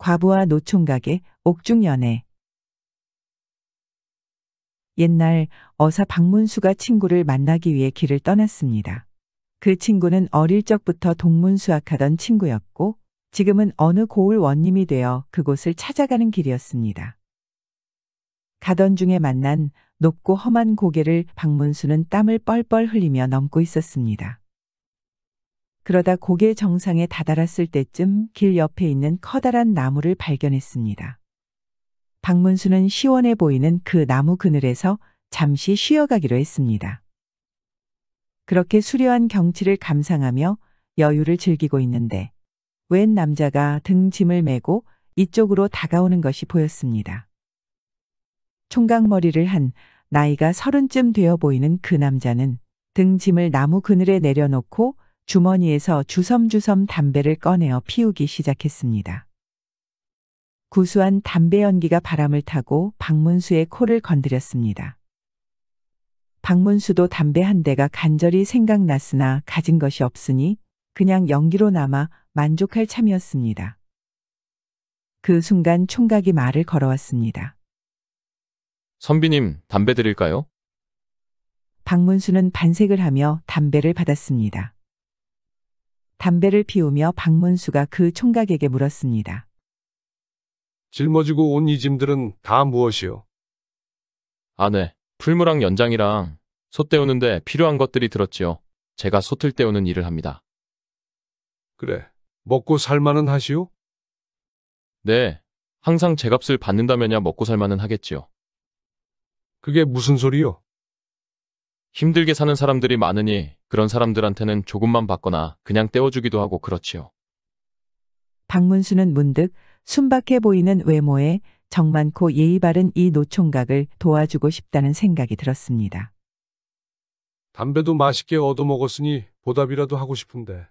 과부와 노총각의 옥중연애. 옛날 어사 박문수가 친구를 만나기 위해 길을 떠났습니다. 그 친구는 어릴 적부터 동문수학하던 친구였고 지금은 어느 고을 원님이 되어 그곳을 찾아가는 길이었습니다. 가던 중에 만난 높고 험한 고개를 박문수는 땀을 뻘뻘 흘리며 넘고 있었습니다. 그러다 고개 정상에 다다랐을 때쯤 길 옆에 있는 커다란 나무를 발견했습니다. 박문수는 시원해 보이는 그 나무 그늘에서 잠시 쉬어가기로 했습니다. 그렇게 수려한 경치를 감상하며 여유를 즐기고 있는데 웬 남자가 등짐을 메고 이쪽으로 다가오는 것이 보였습니다. 총각머리를 한 나이가 30쯤 되어 보이는 그 남자는 등짐을 나무 그늘에 내려놓고 주머니에서 주섬주섬 담배를 꺼내어 피우기 시작했습니다. 구수한 담배 연기가 바람을 타고 박문수의 코를 건드렸습니다. 박문수도 담배 한 대가 간절히 생각났으나 가진 것이 없으니 그냥 연기로 남아 만족할 참이었습니다. 그 순간 총각이 말을 걸어왔습니다. 선비님, 담배 드릴까요? 박문수는 반색을 하며 담배를 받았습니다. 담배를 피우며 박문수가 그 총각에게 물었습니다. 짊어지고 온 이 짐들은 다 무엇이요? 네. 풀무랑 연장이랑 소 떼우는데 필요한 것들이 들었지요. 제가 솥을 떼우는 일을 합니다. 그래, 먹고 살만은 하시오? 네. 항상 제 값을 받는다면야 먹고 살만은 하겠지요. 그게 무슨 소리요? 힘들게 사는 사람들이 많으니 그런 사람들한테는 조금만 받거나 그냥 떼어주기도 하고 그렇지요. 박문수는 문득 순박해 보이는 외모에 정 많고 예의 바른 이 노총각을 도와주고 싶다는 생각이 들었습니다. 담배도 맛있게 얻어먹었으니 보답이라도 하고 싶은데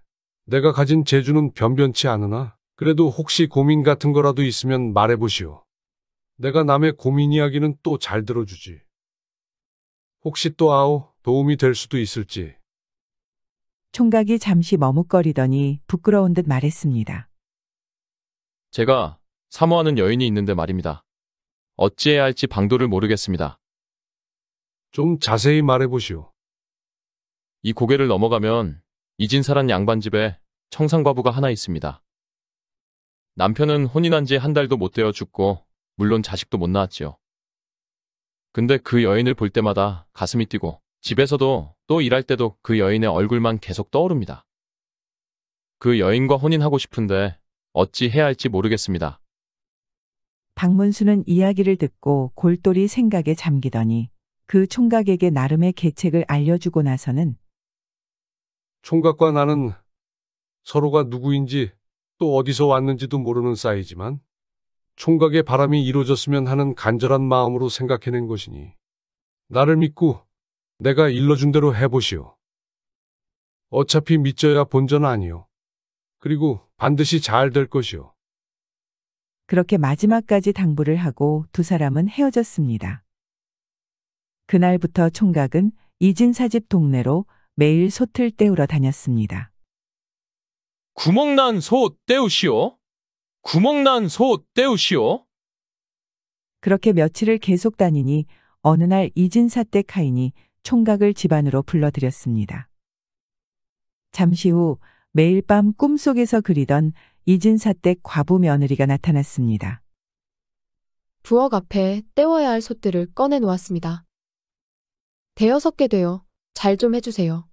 내가 가진 재주는 변변치 않으나 그래도 혹시 고민 같은 거라도 있으면 말해보시오. 내가 남의 고민 이야기는 또 잘 들어주지. 혹시 또 도움이 될 수도 있을지. 총각이 잠시 머뭇거리더니 부끄러운 듯 말했습니다. 제가 사모하는 여인이 있는데 말입니다. 어찌해야 할지 방도를 모르겠습니다. 좀 자세히 말해보시오. 이 고개를 넘어가면 이진사란 양반집에 청상과부가 하나 있습니다. 남편은 혼인한 지 한 달도 못 되어 죽고 물론 자식도 못 낳았지요. 근데 그 여인을 볼 때마다 가슴이 뛰고 집에서도 또 일할 때도 그 여인의 얼굴만 계속 떠오릅니다. 그 여인과 혼인하고 싶은데 어찌 해야 할지 모르겠습니다. 박문수는 이야기를 듣고 골똘히 생각에 잠기더니 그 총각에게 나름의 계책을 알려주고 나서는 총각과 나는 서로가 누구인지 또 어디서 왔는지도 모르는 사이지만 총각의 바람이 이루어졌으면 하는 간절한 마음으로 생각해낸 것이니 나를 믿고 내가 일러준 대로 해보시오. 어차피 믿져야 본전 아니오. 그리고 반드시 잘 될 것이오. 그렇게 마지막까지 당부를 하고 두 사람은 헤어졌습니다. 그날부터 총각은 이진사 집 동네로 매일 솥을 떼우러 다녔습니다. 구멍난 소 떼우시오. 구멍난 소 떼우시오. 그렇게 며칠을 계속 다니니 어느 날 이진사 댁 하인이 총각을 집 안으로 불러들였습니다. 잠시 후 매일 밤 꿈속에서 그리던 이진사 댁 과부 며느리가 나타났습니다. 부엌 앞에 떼워야 할 솥들을 꺼내 놓았습니다. 대여섯 개 돼요. 잘 좀 해주세요.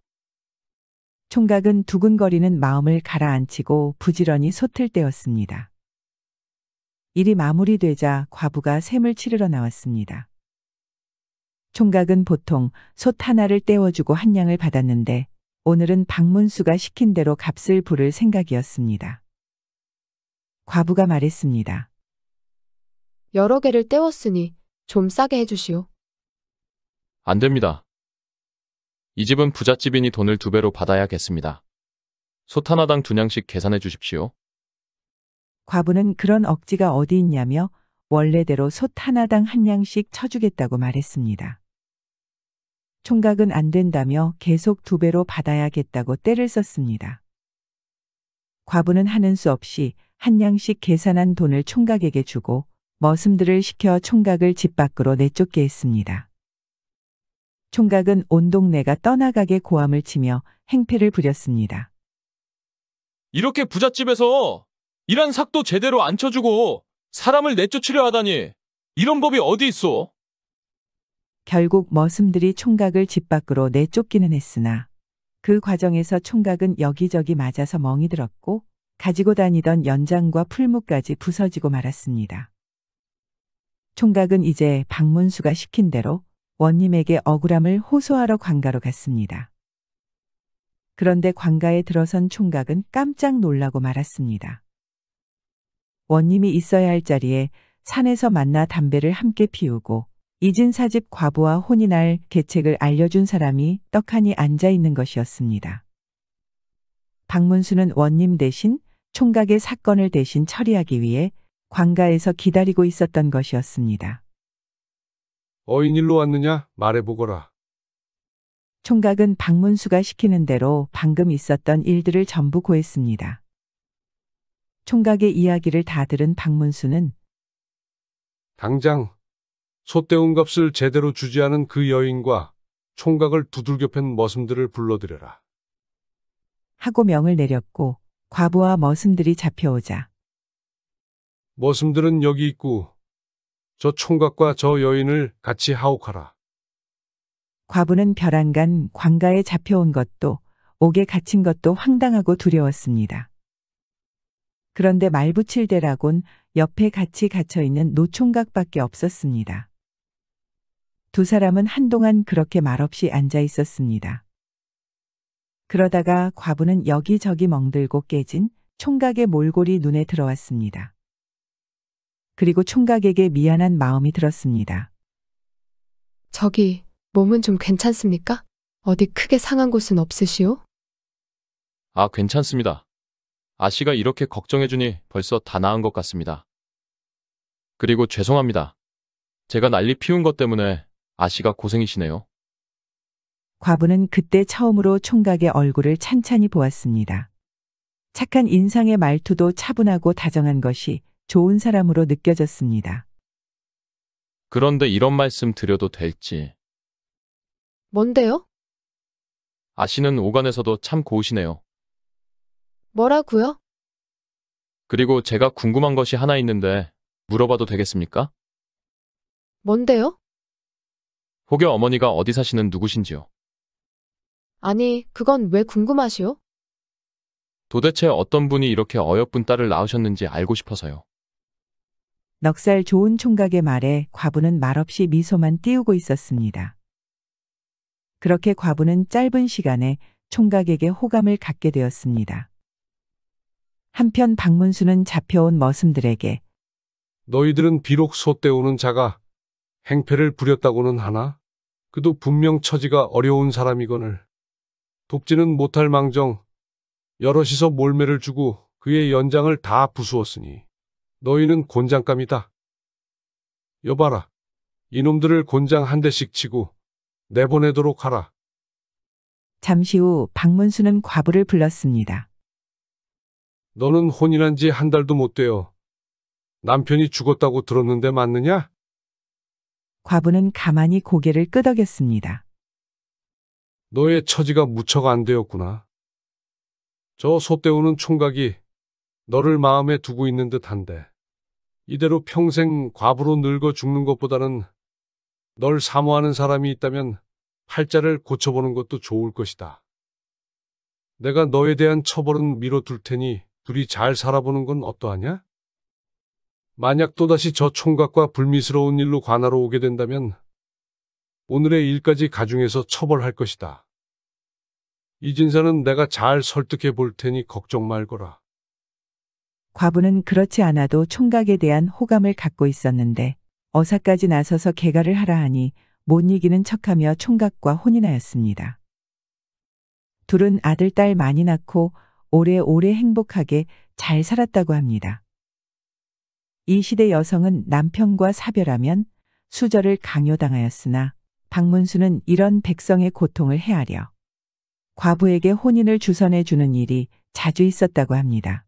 총각은 두근거리는 마음을 가라앉히고 부지런히 솥을 떼었습니다. 일이 마무리되자 과부가 셈을 치르러 나왔습니다. 총각은 보통 솥 하나를 떼어주고 한 냥을 받았는데 오늘은 박문수가 시킨 대로 값을 부를 생각이었습니다. 과부가 말했습니다. 여러 개를 떼웠으니 좀 싸게 해주시오. 안 됩니다. 이 집은 부잣집이니 돈을 2배로 받아야겠습니다. 솥 하나당 2냥씩 계산해 주십시오. 과부는 그런 억지가 어디 있냐며 원래대로 솥 하나당 1냥씩 쳐주겠다고 말했습니다. 총각은 안 된다며 계속 2배로 받아야겠다고 떼를 썼습니다. 과부는 하는 수 없이 한 양씩 계산한 돈을 총각에게 주고 머슴들을 시켜 총각을 집 밖으로 내쫓게 했습니다. 총각은 온 동네가 떠나가게 고함을 치며 행패를 부렸습니다. 이렇게 부잣집에서 일한 삭도 제대로 안 쳐주고 사람을 내쫓으려 하다니 이런 법이 어디 있어? 결국 머슴들이 총각을 집 밖으로 내쫓기는 했으나 그 과정에서 총각은 여기저기 맞아서 멍이 들었고 가지고 다니던 연장과 풀무까지 부서지고 말았습니다. 총각은 이제 박문수가 시킨 대로 원님에게 억울함을 호소하러 관가로 갔습니다. 그런데 관가에 들어선 총각은 깜짝 놀라고 말았습니다. 원님이 있어야 할 자리에 산에서 만나 담배를 함께 피우고 이진사집 과부와 혼인할 계책을 알려준 사람이 떡하니 앉아 있는 것이었습니다. 박문수는 원님 대신 총각의 사건을 대신 처리하기 위해 관가에서 기다리고 있었던 것이었습니다. 어인일로 왔느냐? 말해보거라. 총각은 박문수가 시키는 대로 방금 있었던 일들을 전부 고했습니다. 총각의 이야기를 다 들은 박문수는 당장 소떼운 값을 제대로 주지 않은 그 여인과 총각을 두들겨 팬 머슴들을 불러들여라. 하고 명을 내렸고 과부와 머슴들이 잡혀오자 머슴들은 여기 있고 저 총각과 저 여인을 같이 하옥하라. 과부는 벼랑간 관가에 잡혀온 것도 옥에 갇힌 것도 황당하고 두려웠습니다. 그런데 말붙일대라곤 옆에 같이 갇혀있는 노총각밖에 없었습니다. 두 사람은 한동안 그렇게 말없이 앉아 있었습니다. 그러다가 과부는 여기저기 멍들고 깨진 총각의 몰골이 눈에 들어왔습니다. 그리고 총각에게 미안한 마음이 들었습니다. 저기, 몸은 좀 괜찮습니까? 어디 크게 상한 곳은 없으시오? 아, 괜찮습니다. 아씨가 이렇게 걱정해주니 벌써 다 나은 것 같습니다. 그리고 죄송합니다. 제가 난리 피운 것 때문에 아씨가 고생이시네요. 과부는 그때 처음으로 총각의 얼굴을 찬찬히 보았습니다. 착한 인상의 말투도 차분하고 다정한 것이 좋은 사람으로 느껴졌습니다. 그런데 이런 말씀 드려도 될지. 뭔데요? 아씨는 오간에서도 참 고우시네요. 뭐라고요? 그리고 제가 궁금한 것이 하나 있는데 물어봐도 되겠습니까? 뭔데요? 혹여 어머니가 어디 사시는 누구신지요? 아니, 그건 왜 궁금하시오? 도대체 어떤 분이 이렇게 어여쁜 딸을 낳으셨는지 알고 싶어서요. 넉살 좋은 총각의 말에 과부는 말없이 미소만 띄우고 있었습니다. 그렇게 과부는 짧은 시간에 총각에게 호감을 갖게 되었습니다. 한편 박문수는 잡혀온 머슴들에게 너희들은 비록 소떼오는 자가 행패를 부렸다고는 하나 그도 분명 처지가 어려운 사람이거늘 돕지는 못할 망정 여럿이서 몰매를 주고 그의 연장을 다 부수었으니 너희는 곤장감이다. 여봐라, 이놈들을 곤장 한 대씩 치고 내보내도록 하라. 잠시 후 박문수는 과부를 불렀습니다. 너는 혼인한 지 한 달도 못 되어 남편이 죽었다고 들었는데 맞느냐? 과부는 가만히 고개를 끄덕였습니다. 너의 처지가 무척 안 되었구나. 저 소떼오는 총각이 너를 마음에 두고 있는 듯한데 이대로 평생 과부로 늙어 죽는 것보다는 널 사모하는 사람이 있다면 팔자를 고쳐보는 것도 좋을 것이다. 내가 너에 대한 처벌은 미뤄둘 테니 둘이 잘 살아보는 건 어떠하냐? 만약 또다시 저 총각과 불미스러운 일로 관하러 오게 된다면 오늘의 일까지 가중해서 처벌할 것이다. 이진사는 내가 잘 설득해 볼 테니 걱정 말거라. 과부는 그렇지 않아도 총각에 대한 호감을 갖고 있었는데 어사까지 나서서 개가를 하라 하니 못 이기는 척하며 총각과 혼인하였습니다. 둘은 아들, 딸 많이 낳고 오래오래 행복하게 잘 살았다고 합니다. 이 시대 여성은 남편과 사별하면 수절을 강요당하였으나 박문수는 이런 백성의 고통을 헤아려 과부에게 혼인을 주선해 주는 일이 자주 있었다고 합니다.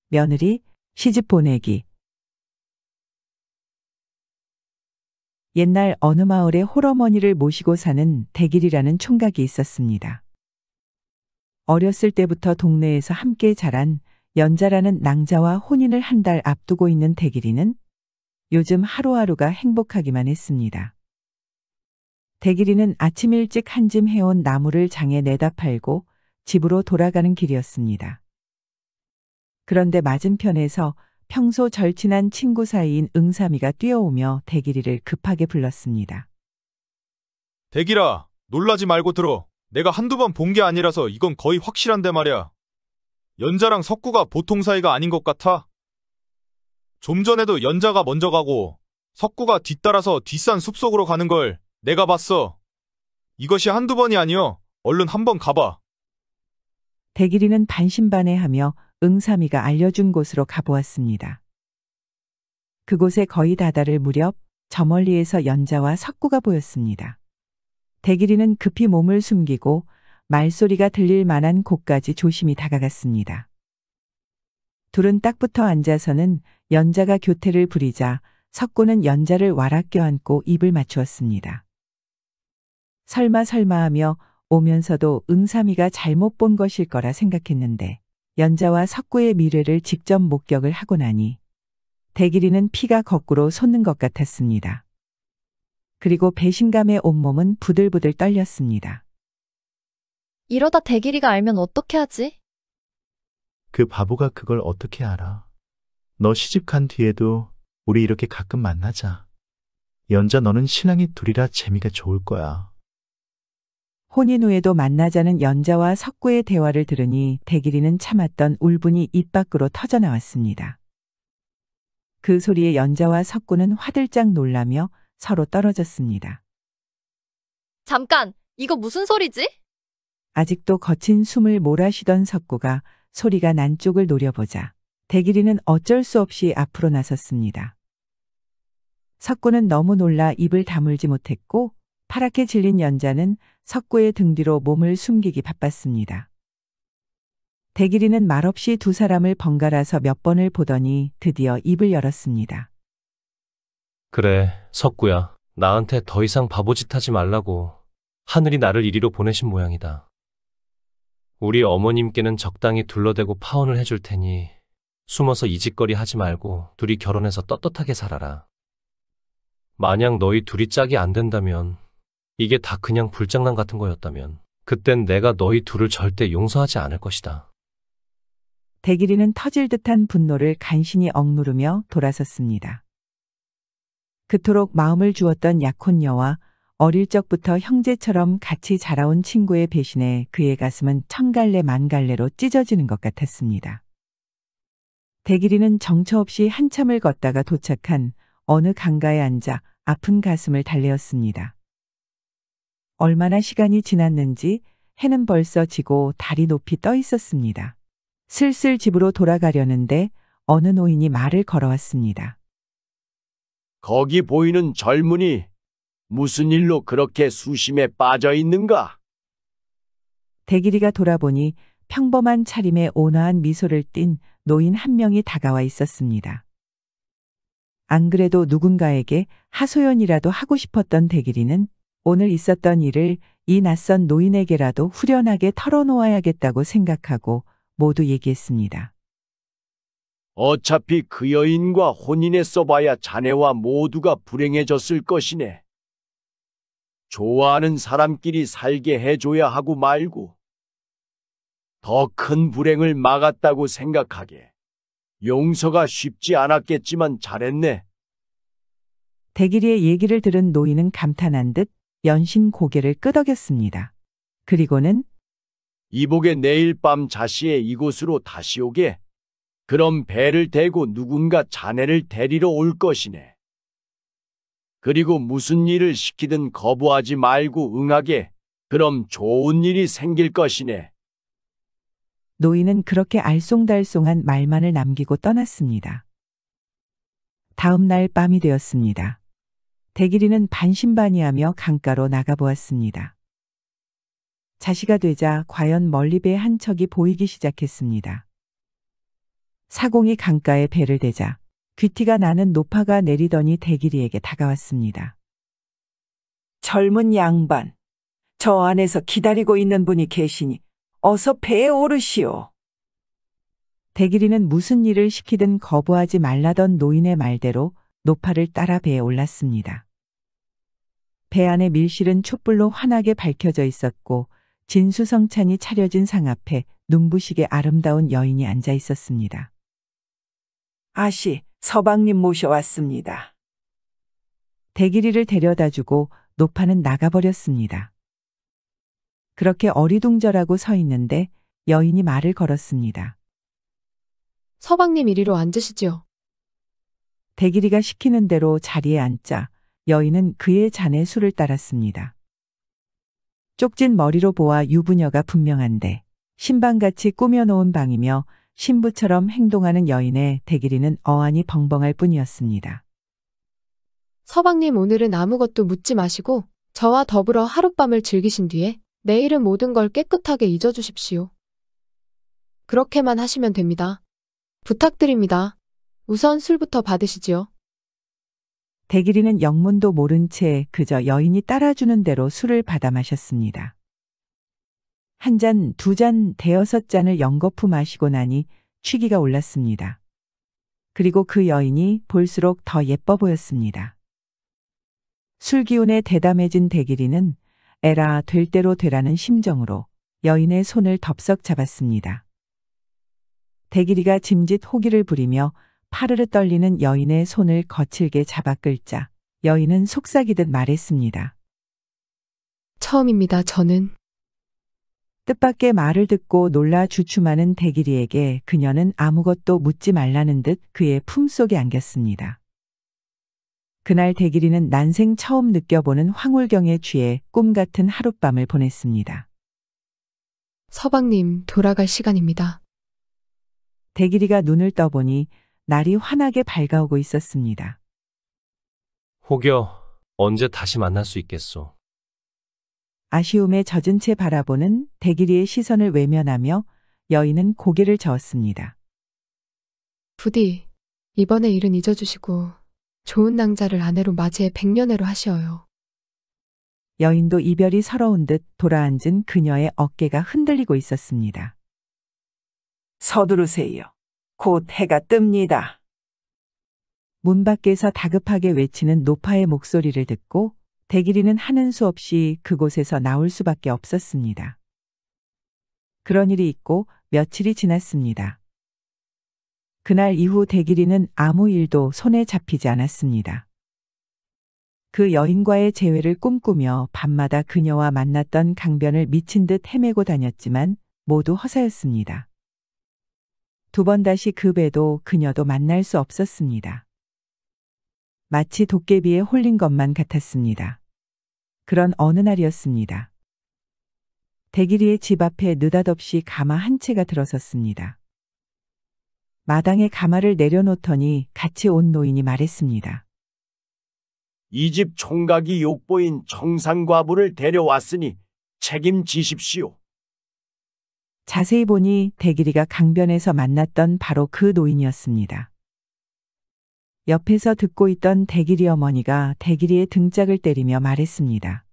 며느리, 시집 보내기. 옛날 어느 마을에 홀어머니를 모시고 사는 대길이라는 총각이 있었습니다. 어렸을 때부터 동네에서 함께 자란 연자라는 낭자와 혼인을 한 달 앞두고 있는 대길이는 요즘 하루하루가 행복하기만 했습니다. 대길이는 아침 일찍 한 짐 해온 나무를 장에 내다 팔고 집으로 돌아가는 길이었습니다. 그런데 맞은편에서 평소 절친한 친구 사이인 응삼이가 뛰어오며 대길이를 급하게 불렀습니다. 대길아, 놀라지 말고 들어. 내가 한두 번 본 게 아니라서 이건 거의 확실한데 말이야. 연자랑 석구가 보통 사이가 아닌 것 같아. 좀 전에도 연자가 먼저 가고 석구가 뒤따라서 뒷산 숲속으로 가는 걸 내가 봤어. 이것이 한두 번이 아니여. 얼른 한번 가봐. 대길이는 반신반의하며 응삼이가 알려준 곳으로 가보았습니다. 그곳에 거의 다다를 무렵 저 멀리에서 연자와 석구가 보였습니다. 대길이는 급히 몸을 숨기고 말소리가 들릴 만한 곳까지 조심히 다가갔습니다. 둘은 딱 붙어 앉아서는 연자가 교태를 부리자 석구는 연자를 와락 껴안고 입을 맞추었습니다. 설마 하며 오면서도 응삼이가 잘못 본 것일 거라 생각했는데 연자와 석구의 미래를 직접 목격을 하고 나니 대길이는 피가 거꾸로 솟는 것 같았습니다. 그리고 배신감에 온몸은 부들부들 떨렸습니다. 이러다 대길이가 알면 어떻게 하지? 그 바보가 그걸 어떻게 알아? 너 시집간 뒤에도 우리 이렇게 가끔 만나자. 연자 너는 신랑이 둘이라 재미가 좋을 거야. 혼인 후에도 만나자는 연자와 석구의 대화를 들으니 대길이는 참았던 울분이 입 밖으로 터져나왔습니다. 그 소리에 연자와 석구는 화들짝 놀라며 서로 떨어졌습니다. 잠깐! 이거 무슨 소리지? 아직도 거친 숨을 몰아쉬던 석구가 소리가 난 쪽을 노려보자 대길이는 어쩔 수 없이 앞으로 나섰습니다. 석구는 너무 놀라 입을 다물지 못했고 파랗게 질린 연자는 석구의 등 뒤로 몸을 숨기기 바빴습니다. 대길이는 말없이 두 사람을 번갈아서 몇 번을 보더니 드디어 입을 열었습니다. 그래, 석구야. 나한테 더 이상 바보짓 하지 말라고 하늘이 나를 이리로 보내신 모양이다. 우리 어머님께는 적당히 둘러대고 파혼을 해줄 테니 숨어서 이짓거리 하지 말고 둘이 결혼해서 떳떳하게 살아라. 만약 너희 둘이 짝이 안 된다면, 이게 다 그냥 불장난 같은 거였다면 그땐 내가 너희 둘을 절대 용서하지 않을 것이다. 대길이는 터질 듯한 분노를 간신히 억누르며 돌아섰습니다. 그토록 마음을 주었던 약혼녀와 어릴 적부터 형제처럼 같이 자라온 친구의 배신에 그의 가슴은 천갈래 만갈래로 찢어지는 것 같았습니다. 대길이는 정처 없이 한참을 걷다가 도착한 어느 강가에 앉아 아픈 가슴을 달래었습니다. 얼마나 시간이 지났는지 해는 벌써 지고 달이 높이 떠 있었습니다. 슬슬 집으로 돌아가려는데 어느 노인이 말을 걸어왔습니다. 거기 보이는 젊은이 무슨 일로 그렇게 수심에 빠져 있는가? 대길이가 돌아보니 평범한 차림에 온화한 미소를 띤 노인 한 명이 다가와 있었습니다. 안 그래도 누군가에게 하소연이라도 하고 싶었던 대길이는 오늘 있었던 일을 이 낯선 노인에게라도 후련하게 털어놓아야겠다고 생각하고 모두 얘기했습니다. 어차피 그 여인과 혼인했어 봐야 자네와 모두가 불행해졌을 것이네. 좋아하는 사람끼리 살게 해줘야 하고 말고 더 큰 불행을 막았다고 생각하게. 용서가 쉽지 않았겠지만 잘했네. 대길이의 얘기를 들은 노인은 감탄한 듯 연신 고개를 끄덕였습니다. 그리고는 이복에 내일 밤 자시에 이곳으로 다시 오게. 그럼 배를 대고 누군가 자네를 데리러 올 것이네. 그리고 무슨 일을 시키든 거부하지 말고 응하게. 그럼 좋은 일이 생길 것이네. 노인은 그렇게 알쏭달쏭한 말만을 남기고 떠났습니다. 다음 날 밤이 되었습니다. 대길이는 반신반의하며 강가로 나가보았습니다. 자시가 되자 과연 멀리 배 한 척이 보이기 시작했습니다. 사공이 강가에 배를 대자 귀티가 나는 노파가 내리더니 대길이에게 다가왔습니다. 젊은 양반, 저 안에서 기다리고 있는 분이 계시니 어서 배에 오르시오. 대길이는 무슨 일을 시키든 거부하지 말라던 노인의 말대로 노파를 따라 배에 올랐습니다. 배 안에 밀실은 촛불로 환하게 밝혀져 있었고 진수성찬이 차려진 상 앞에 눈부시게 아름다운 여인이 앉아 있었습니다. 아시, 서방님 모셔왔습니다. 대길이를 데려다주고 노파는 나가버렸습니다. 그렇게 어리둥절하고 서 있는데 여인이 말을 걸었습니다. 서방님 이리로 앉으시지요. 대길이가 시키는 대로 자리에 앉자 여인은 그의 잔에 술을 따랐습니다. 쪽진 머리로 보아 유부녀가 분명한데 신방같이 꾸며놓은 방이며 신부처럼 행동하는 여인의 대길이는 어안이 벙벙할 뿐이었습니다. 서방님 오늘은 아무것도 묻지 마시고 저와 더불어 하룻밤을 즐기신 뒤에 내일은 모든 걸 깨끗하게 잊어주십시오. 그렇게만 하시면 됩니다. 부탁드립니다. 우선 술부터 받으시지요. 대길이는 영문도 모른 채 그저 여인이 따라주는 대로 술을 받아 마셨습니다. 한 잔, 두 잔, 대여섯 잔을 연거푸 마시고 나니 취기가 올랐습니다. 그리고 그 여인이 볼수록 더 예뻐 보였습니다. 술 기운에 대담해진 대길이는 에라 될 대로 되라는 심정으로 여인의 손을 덥석 잡았습니다. 대길이가 짐짓 호기를 부리며 파르르 떨리는 여인의 손을 거칠게 잡아 끌자 여인은 속삭이듯 말했습니다. 처음입니다, 저는. 뜻밖의 말을 듣고 놀라 주춤하는 대길이에게 그녀는 아무것도 묻지 말라는 듯 그의 품속에 안겼습니다. 그날 대길이는 난생 처음 느껴보는 황홀경에 취해 꿈같은 하룻밤을 보냈습니다. 서방님, 돌아갈 시간입니다. 대길이가 눈을 떠보니 날이 환하게 밝아오고 있었습니다. 혹여 언제 다시 만날 수 있겠소. 아쉬움에 젖은 채 바라보는 대길이의 시선을 외면하며 여인은 고개를 저었습니다. 부디 이번의 일은 잊어주시고 좋은 낭자를 아내로 맞이해 백년해로 하시어요. 여인도 이별이 서러운 듯 돌아앉은 그녀의 어깨가 흔들리고 있었습니다. 서두르세요. 곧 해가 뜹니다. 문 밖에서 다급하게 외치는 노파의 목소리를 듣고 대길이는 하는 수 없이 그곳에서 나올 수밖에 없었습니다. 그런 일이 있고 며칠이 지났습니다. 그날 이후 대길이는 아무 일도 손에 잡히지 않았습니다. 그 여인과의 재회를 꿈꾸며 밤마다 그녀와 만났던 강변을 미친 듯 헤매고 다녔지만 모두 허사였습니다. 두 번 다시 그 배도 그녀도 만날 수 없었습니다. 마치 도깨비에 홀린 것만 같았습니다. 그런 어느 날이었습니다. 대길이의 집 앞에 느닷없이 가마 한 채가 들어섰습니다. 마당에 가마를 내려놓더니 같이 온 노인이 말했습니다. 이 집 총각이 욕보인 청산과부를 데려왔으니 책임지십시오. 자세히 보니 대길이가 강변에서 만났던 바로 그 노인이었습니다. 옆에서 듣고 있던 대길이 어머니가 대길이의 등짝을 때리며 말했습니다.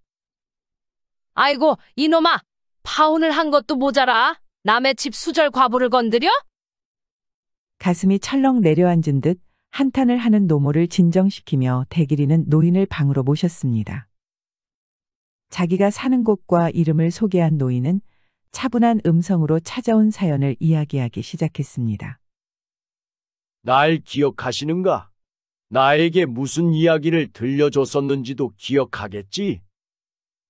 아이고, 이놈아! 파혼을 한 것도 모자라! 남의 집 수절 과부를 건드려? 가슴이 철렁 내려앉은 듯 한탄을 하는 노모를 진정시키며 대길이는 노인을 방으로 모셨습니다. 자기가 사는 곳과 이름을 소개한 노인은 차분한 음성으로 찾아온 사연을 이야기하기 시작했습니다. 날 기억하시는가? 나에게 무슨 이야기를 들려줬었는지도 기억하겠지?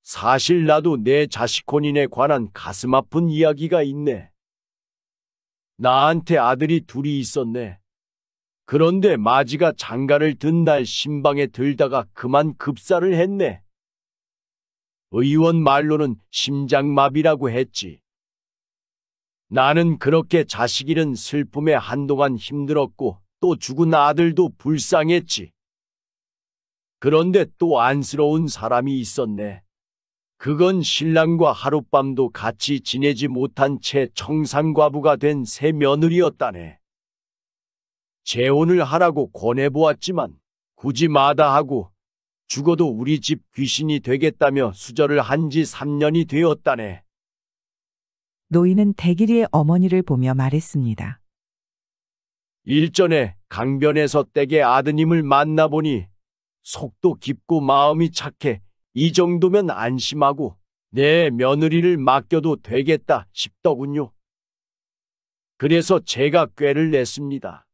사실 나도 내 자식 혼인에 관한 가슴 아픈 이야기가 있네. 나한테 아들이 둘이 있었네. 그런데 마지가 장가를 든 날 신방에 들다가 그만 급사를 했네. 의원 말로는 심장마비라고 했지. 나는 그렇게 자식 잃은 슬픔에 한동안 힘들었고 또 죽은 아들도 불쌍했지. 그런데 또 안쓰러운 사람이 있었네. 그건 신랑과 하룻밤도 같이 지내지 못한 채 청산과부가 된 새 며느리였다네. 재혼을 하라고 권해보았지만 굳이 마다하고 죽어도 우리 집 귀신이 되겠다며 수절을 한 지 3년이 되었다네. 노인은 대길이의 어머니를 보며 말했습니다. 일전에 강변에서 댁의 아드님을 만나보니 속도 깊고 마음이 착해 이 정도면 안심하고 내 며느리를 맡겨도 되겠다 싶더군요. 그래서 제가 꾀를 냈습니다.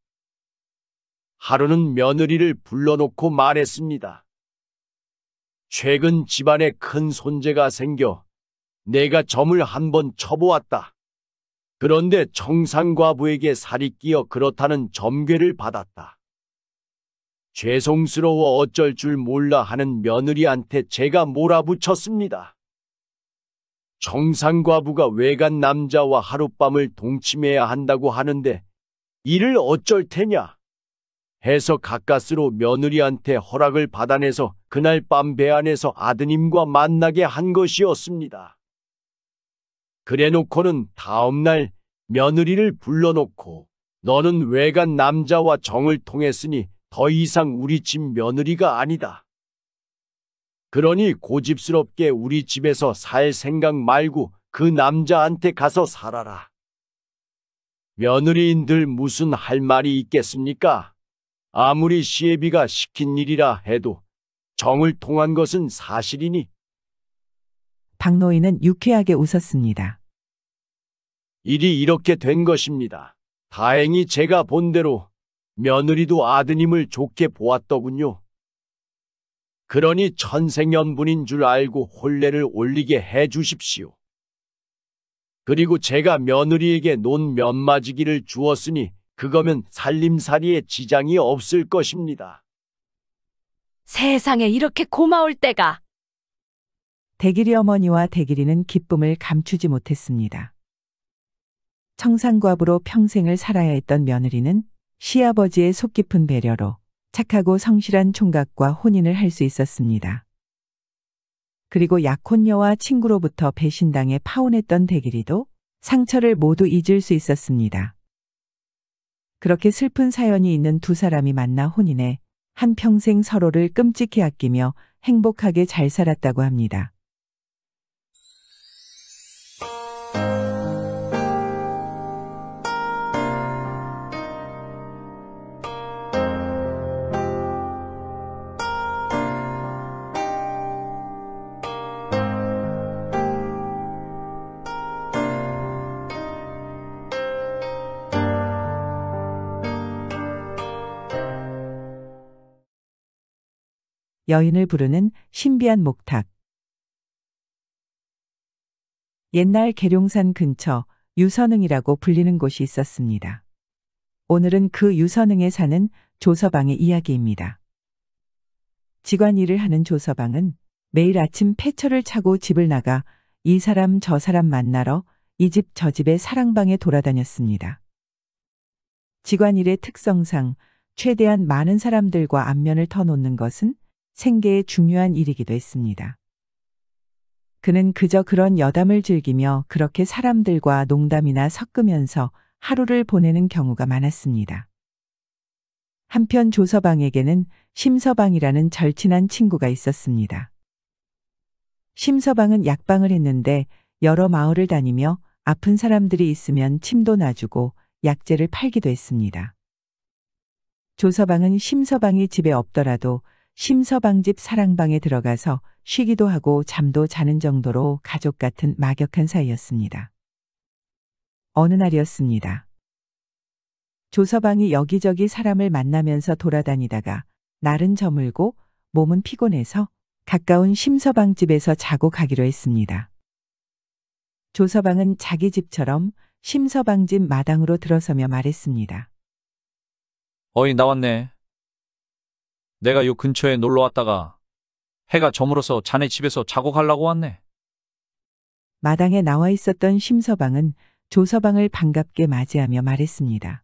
하루는 며느리를 불러놓고 말했습니다. 최근 집안에 큰 손재가 생겨 내가 점을 한번 쳐보았다. 그런데 청산과부에게 살이 끼어 그렇다는 점괘를 받았다. 죄송스러워 어쩔 줄 몰라 하는 며느리한테 제가 몰아붙였습니다. 청산과부가 외간 남자와 하룻밤을 동침해야 한다고 하는데 이를 어쩔 테냐 해서 가까스로 며느리한테 허락을 받아내서 그날 밤 배 안에서 아드님과 만나게 한 것이었습니다. 그래놓고는 다음날 며느리를 불러놓고 너는 외간 남자와 정을 통했으니 더 이상 우리 집 며느리가 아니다. 그러니 고집스럽게 우리 집에서 살 생각 말고 그 남자한테 가서 살아라. 며느리인들 무슨 할 말이 있겠습니까? 아무리 시애비가 시킨 일이라 해도 정을 통한 것은 사실이니. 박노인은 유쾌하게 웃었습니다. 일이 이렇게 된 것입니다. 다행히 제가 본대로 며느리도 아드님을 좋게 보았더군요. 그러니 천생연분인 줄 알고 혼례를 올리게 해 주십시오. 그리고 제가 며느리에게 논 면마지기를 주었으니 그거면 살림살이에 지장이 없을 것입니다. 세상에 이렇게 고마울 때가. 대길이 어머니와 대길이는 기쁨을 감추지 못했습니다. 청산과부로 평생을 살아야 했던 며느리는 시아버지의 속 깊은 배려로 착하고 성실한 총각과 혼인을 할 수 있었습니다. 그리고 약혼녀와 친구로부터 배신당해 파혼했던 대길이도 상처를 모두 잊을 수 있었습니다. 그렇게 슬픈 사연이 있는 두 사람이 만나 혼인해 한평생 서로를 끔찍히 아끼며 행복하게 잘 살았다고 합니다. 여인을 부르는 신비한 목탁. 옛날 계룡산 근처 유선흥이라고 불리는 곳이 있었습니다. 오늘은 그 유선흥에 사는 조서방의 이야기입니다. 직관 일을 하는 조서방은 매일 아침 폐철을 차고 집을 나가 이 사람 저 사람 만나러 이 집 저 집의 사랑방에 돌아다녔습니다. 직관 일의 특성상 최대한 많은 사람들과 안면을 터놓는 것은 생계에 중요한 일이기도 했습니다. 그는 그저 그런 여담을 즐기며 그렇게 사람들과 농담이나 섞으면서 하루를 보내는 경우가 많았습니다. 한편 조서방에게는 심서방이라는 절친한 친구가 있었습니다. 심서방은 약방을 했는데 여러 마을을 다니며 아픈 사람들이 있으면 침도 놔주고 약재를 팔기도 했습니다. 조서방은 심서방이 집에 없더라도 심서방 집 사랑방에 들어가서 쉬기도 하고 잠도 자는 정도로 가족 같은 막역한 사이였습니다. 어느 날이었습니다. 조서방이 여기저기 사람을 만나면서 돌아다니다가 날은 저물고 몸은 피곤해서 가까운 심서방 집에서 자고 가기로 했습니다. 조서방은 자기 집처럼 심서방 집 마당으로 들어서며 말했습니다. 어이, 나왔네. 내가 요 근처에 놀러 왔다가 해가 저물어서 자네 집에서 자고 가려고 왔네. 마당에 나와 있었던 심서방은 조서방을 반갑게 맞이하며 말했습니다.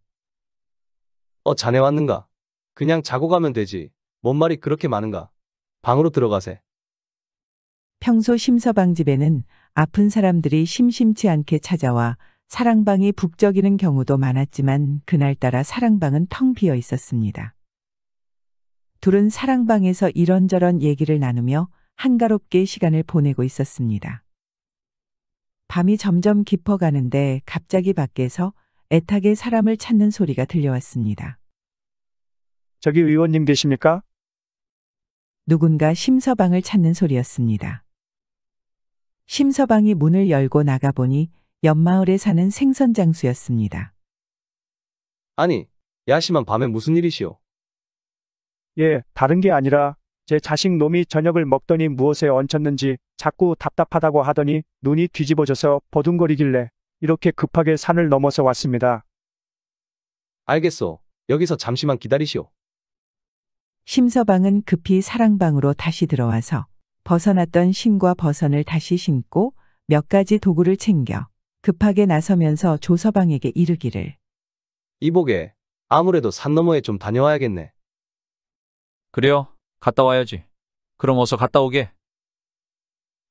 자네 왔는가? 그냥 자고 가면 되지. 뭔 말이 그렇게 많은가? 방으로 들어가세. 평소 심서방 집에는 아픈 사람들이 심심치 않게 찾아와 사랑방이 북적이는 경우도 많았지만 그날따라 사랑방은 텅 비어 있었습니다. 둘은 사랑방에서 이런저런 얘기를 나누며 한가롭게 시간을 보내고 있었습니다. 밤이 점점 깊어가는데 갑자기 밖에서 애타게 사람을 찾는 소리가 들려왔습니다. 저기 의원님 계십니까? 누군가 심서방을 찾는 소리였습니다. 심서방이 문을 열고 나가보니 옆마을에 사는 생선장수였습니다. 아니, 야심한 밤에 무슨 일이시오? 예, 다른 게 아니라 제 자식 놈이 저녁을 먹더니 무엇에 얹혔는지 자꾸 답답하다고 하더니 눈이 뒤집어져서 버둥거리길래 이렇게 급하게 산을 넘어서 왔습니다. 알겠소. 여기서 잠시만 기다리시오. 심서방은 급히 사랑방으로 다시 들어와서 벗어났던 신과 버선을 다시 신고 몇 가지 도구를 챙겨 급하게 나서면서 조서방에게 이르기를. 이보게, 아무래도 산 너머에 좀 다녀와야겠네. 그래요. 갔다 와야지. 그럼 어서 갔다 오게.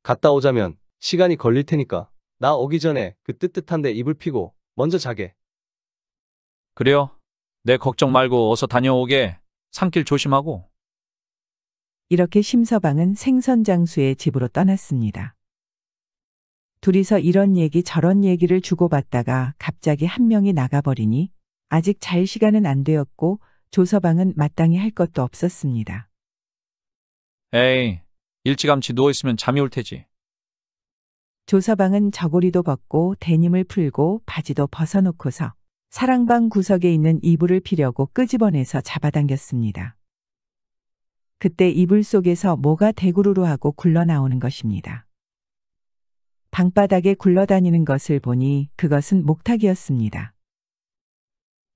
갔다 오자면 시간이 걸릴 테니까 나 오기 전에 그 뜨뜻한데 이불 피고 먼저 자게. 그래요. 내 걱정 말고 어서 다녀오게. 산길 조심하고. 이렇게 심서방은 생선장수의 집으로 떠났습니다. 둘이서 이런 얘기 저런 얘기를 주고받다가 갑자기 한 명이 나가버리니 아직 잘 시간은 안 되었고 조서방은 마땅히 할 것도 없었습니다. 에이, 일찌감치 누워있으면 잠이 올 테지. 조서방은 저고리도 벗고 데님을 풀고 바지도 벗어놓고서 사랑방 구석에 있는 이불을 피려고 끄집어내서 잡아당겼습니다. 그때 이불 속에서 뭐가 대구루루 하고 굴러나오는 것입니다. 방바닥에 굴러다니는 것을 보니 그것은 목탁이었습니다.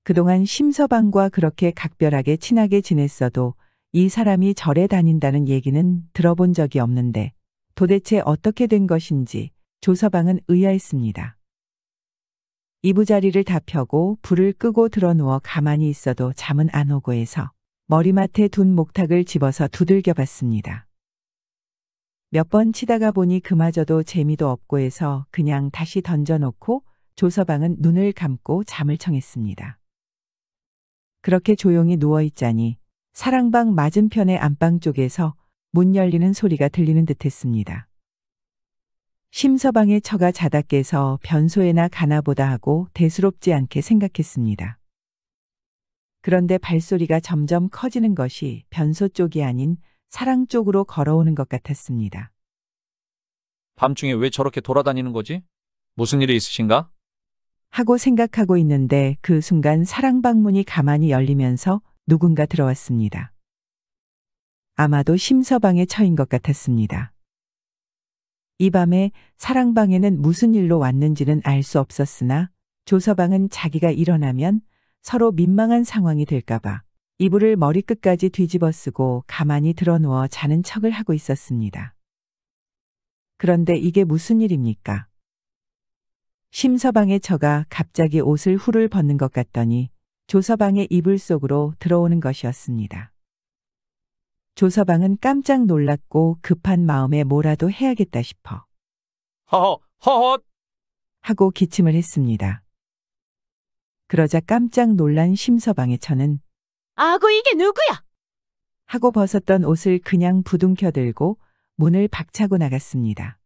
그동안 심서방과 그렇게 각별하게 친하게 지냈어도 이 사람이 절에 다닌다는 얘기는 들어본 적이 없는데 도대체 어떻게 된 것인지 조서방은 의아했습니다. 이부자리를 다 펴고 불을 끄고 들어누워 가만히 있어도 잠은 안 오고 해서 머리맡에 둔 목탁을 집어서 두들겨 봤습니다. 몇 번 치다가 보니 그마저도 재미도 없고 해서 그냥 다시 던져놓고 조서방은 눈을 감고 잠을 청했습니다. 그렇게 조용히 누워있자니 사랑방 맞은편의 안방 쪽에서 문 열리는 소리가 들리는 듯했습니다. 심서방의 처가 자다 깨서 변소에나 가나보다 하고 대수롭지 않게 생각했습니다. 그런데 발소리가 점점 커지는 것이 변소 쪽이 아닌 사랑 쪽으로 걸어오는 것 같았습니다. 밤중에 왜 저렇게 돌아다니는 거지? 무슨 일이 있으신가? 하고 생각하고 있는데 그 순간 사랑방 문이 가만히 열리면서 누군가 들어왔습니다. 아마도 심서방의 처인 것 같았습니다. 이 밤에 사랑방에는 무슨 일로 왔는지는 알 수 없었으나 조서방은 자기가 일어나면 서로 민망한 상황이 될까봐 이불을 머리끝까지 뒤집어 쓰고 가만히 드러누워 자는 척을 하고 있었습니다. 그런데 이게 무슨 일입니까? 심서방의 처가 갑자기 옷을 훌훌 벗는 것 같더니 조서방의 이불 속으로 들어오는 것이었습니다. 조서방은 깜짝 놀랐고 급한 마음에 뭐라도 해야겠다 싶어 허헛! 하고 기침을 했습니다. 그러자 깜짝 놀란 심서방의 처는 아고 이게 누구야? 하고 벗었던 옷을 그냥 부둥켜 들고 문을 박차고 나갔습니다.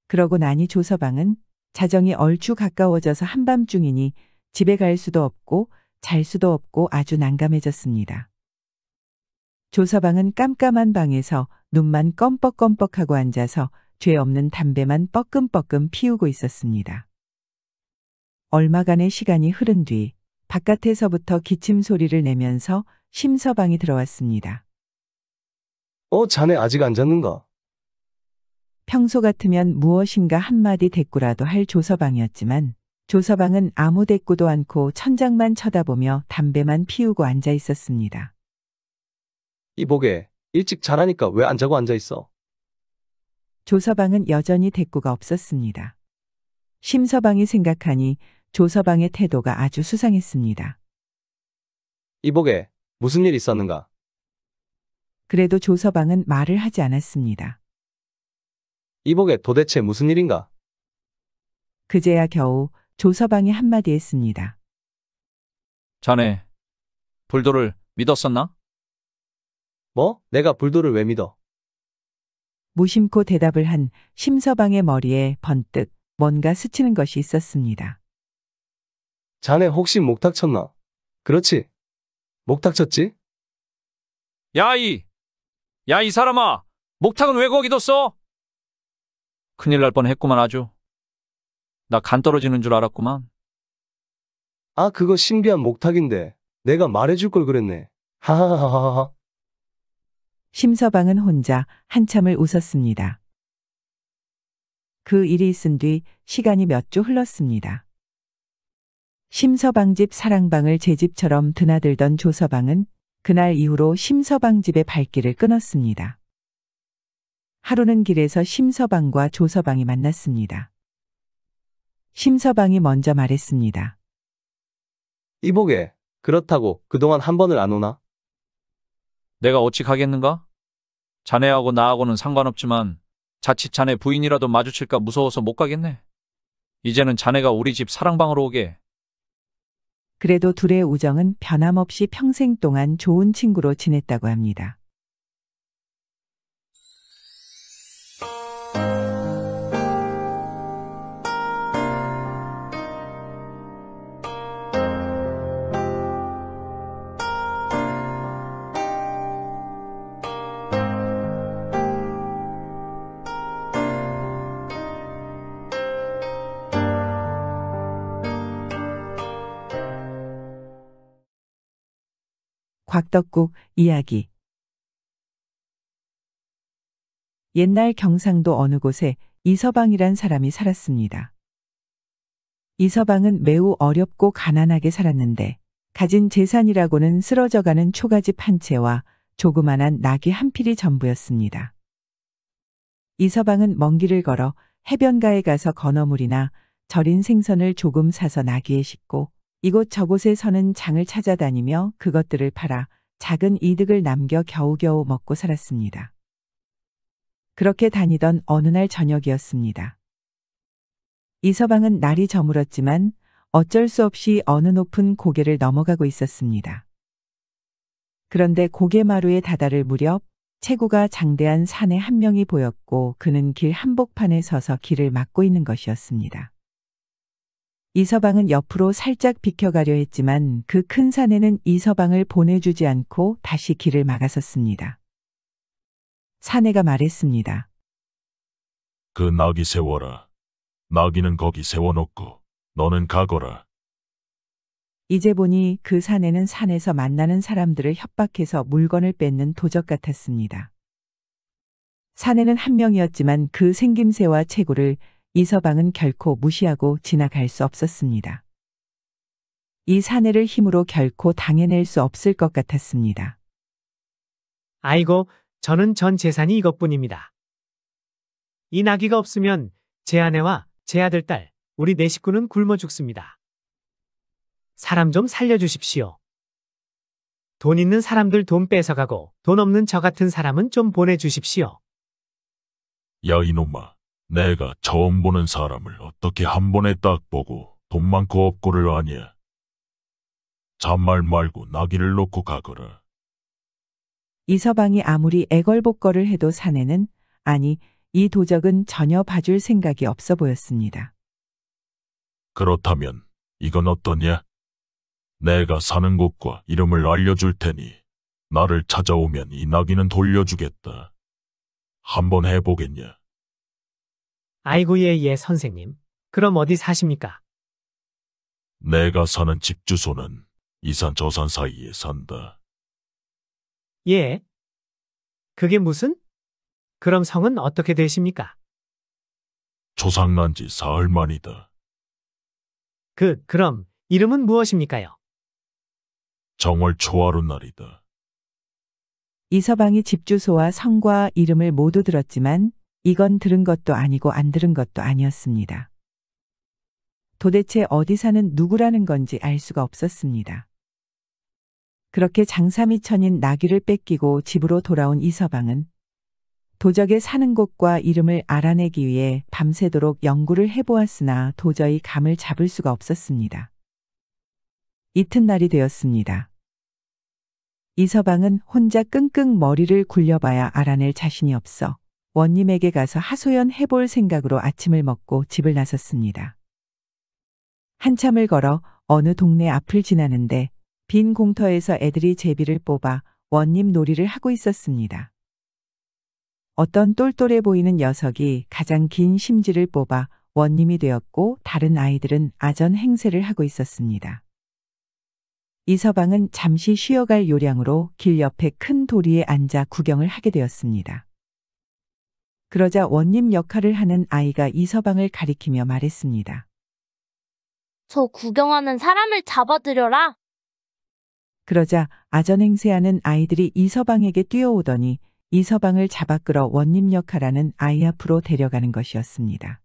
그러고 나니 조서방은 자정이 얼추 가까워져서 한밤중이니 집에 갈 수도 없고 잘 수도 없고 아주 난감해졌습니다. 조서방은 깜깜한 방에서 눈만 껌뻑껌뻑하고 앉아서 죄 없는 담배만 뻐끔뻐끔 피우고 있었습니다. 얼마간의 시간이 흐른 뒤 바깥에서부터 기침 소리를 내면서 심서방이 들어왔습니다. 자네 아직 안 잤는가? 평소 같으면 무엇인가 한마디 대꾸라도 할 조서방이었지만 조서방은 아무 대꾸도 않고 천장만 쳐다보며 담배만 피우고 앉아 있었습니다. 이보게, 일찍 자라니까 왜 안 자고 앉아 있어? 조서방은 여전히 대꾸가 없었습니다. 심서방이 생각하니 조서방의 태도가 아주 수상했습니다. 이보게, 무슨 일 있었는가? 그래도 조서방은 말을 하지 않았습니다. 이보게 도대체 무슨 일인가? 그제야 겨우 조서방이 한마디 했습니다. 자네, 불도를 믿었었나? 뭐? 내가 불도를 왜 믿어? 무심코 대답을 한 심서방의 머리에 번뜩 뭔가 스치는 것이 있었습니다. 자네 혹시 목탁 쳤나? 그렇지. 목탁 쳤지? 야, 이 사람아! 목탁은 왜 거기 뒀어? 큰일 날 뻔했구만 아주. 나 간 떨어지는 줄 알았구만. 아, 그거 신비한 목탁인데 내가 말해줄 걸 그랬네. 하하하하하. 심서방은 혼자 한참을 웃었습니다. 그 일이 있은 뒤 시간이 몇 주 흘렀습니다. 심서방 집 사랑방을 제 집처럼 드나들던 조서방은 그날 이후로 심서방 집의 발길을 끊었습니다. 하루는 길에서 심서방과 조서방이 만났습니다. 심서방이 먼저 말했습니다. 이보게, 그렇다고 그동안 한 번을 안 오나? 내가 어찌 가겠는가? 자네하고 나하고는 상관없지만 자칫 자네 부인이라도 마주칠까 무서워서 못 가겠네. 이제는 자네가 우리 집 사랑방으로 오게. 그래도 둘의 우정은 변함없이 평생 동안 좋은 친구로 지냈다고 합니다. 곽덕국 이야기. 옛날 경상도 어느 곳에 이서방이란 사람이 살았습니다. 이서방은 매우 어렵고 가난하게 살았는데 가진 재산이라고는 쓰러져가는 초가집 한 채와 조그만한 나귀 한 필이 전부였습니다. 이서방은 먼 길을 걸어 해변가에 가서 건어물이나 절인 생선을 조금 사서 나귀에 싣고 이곳 저곳에 서는 장을 찾아다니며 그것들을 팔아 작은 이득을 남겨 겨우겨우 먹고 살았습니다. 그렇게 다니던 어느 날 저녁이었습니다. 이서방은 날이 저물었지만 어쩔 수 없이 어느 높은 고개를 넘어가고 있었습니다. 그런데 고개마루에 다다를 무렵 체구가 장대한 사내 한 명이 보였고 그는 길 한복판에 서서 길을 막고 있는 것이었습니다. 이서방은 옆으로 살짝 비켜가려 했지만 그 큰 사내는 이서방을 보내주지 않고 다시 길을 막아섰습니다. 사내가 말했습니다. 그 나귀 세워라. 나귀는 거기 세워놓고 너는 가거라. 이제 보니 그 사내는 산에서 만나는 사람들을 협박해서 물건을 뺏는 도적 같았습니다. 사내는 한 명이었지만 그 생김새와 체구를 이서방은 결코 무시하고 지나갈 수 없었습니다. 이 사내를 힘으로 결코 당해낼 수 없을 것 같았습니다. 아이고, 저는 전 재산이 이것뿐입니다. 이 나귀가 없으면 제 아내와 제 아들, 딸, 우리 네 식구는 굶어 죽습니다. 사람 좀 살려주십시오. 돈 있는 사람들 돈 뺏어가고 돈 없는 저 같은 사람은 좀 보내주십시오. 야 이놈아, 내가 처음 보는 사람을 어떻게 한 번에 딱 보고 돈 많고 없고를 아냐. 잔말 말고 나귀를 놓고 가거라. 이서방이 아무리 애걸복걸을 해도 사내는, 아니 이 도적은 전혀 봐줄 생각이 없어 보였습니다. 그렇다면 이건 어떠냐? 내가 사는 곳과 이름을 알려줄 테니 나를 찾아오면 이 나귀는 돌려주겠다. 한번 해보겠냐? 아이고 예 선생님. 그럼 어디 사십니까? 내가 사는 집 주소는 이산 저산 사이에 산다. 예. 그게 무슨? 그럼 성은 어떻게 되십니까? 조상난 지 사흘 만이다. 그럼 이름은 무엇입니까요? 정월 초하루 날이다. 이서방이 집 주소와 성과 이름을 모두 들었지만 이건 들은 것도 아니고 안 들은 것도 아니었습니다. 도대체 어디 사는 누구라는 건지 알 수가 없었습니다. 그렇게 장사미천인 나귀를 뺏기고 집으로 돌아온 이서방은 도적의 사는 곳과 이름을 알아내기 위해 밤새도록 연구를 해보았으나 도저히 감을 잡을 수가 없었습니다. 이튿날이 되었습니다. 이서방은 혼자 끙끙 머리를 굴려봐야 알아낼 자신이 없어 원님에게 가서 하소연 해볼 생각으로 아침을 먹고 집을 나섰습니다. 한참을 걸어 어느 동네 앞을 지나는데 빈 공터에서 애들이 제비를 뽑아 원님 놀이를 하고 있었습니다. 어떤 똘똘해 보이는 녀석이 가장 긴 심지를 뽑아 원님이 되었고 다른 아이들은 아전 행세를 하고 있었습니다. 이서방은 잠시 쉬어갈 요량으로 길 옆에 큰 도리에 앉아 구경을 하게 되었습니다. 그러자 원님 역할을 하는 아이가 이서방을 가리키며 말했습니다. 저 구경하는 사람을 잡아들여라. 그러자 아전 행세하는 아이들이 이서방에게 뛰어오더니 이서방을 잡아 끌어 원님 역할하는 아이 앞으로 데려가는 것이었습니다.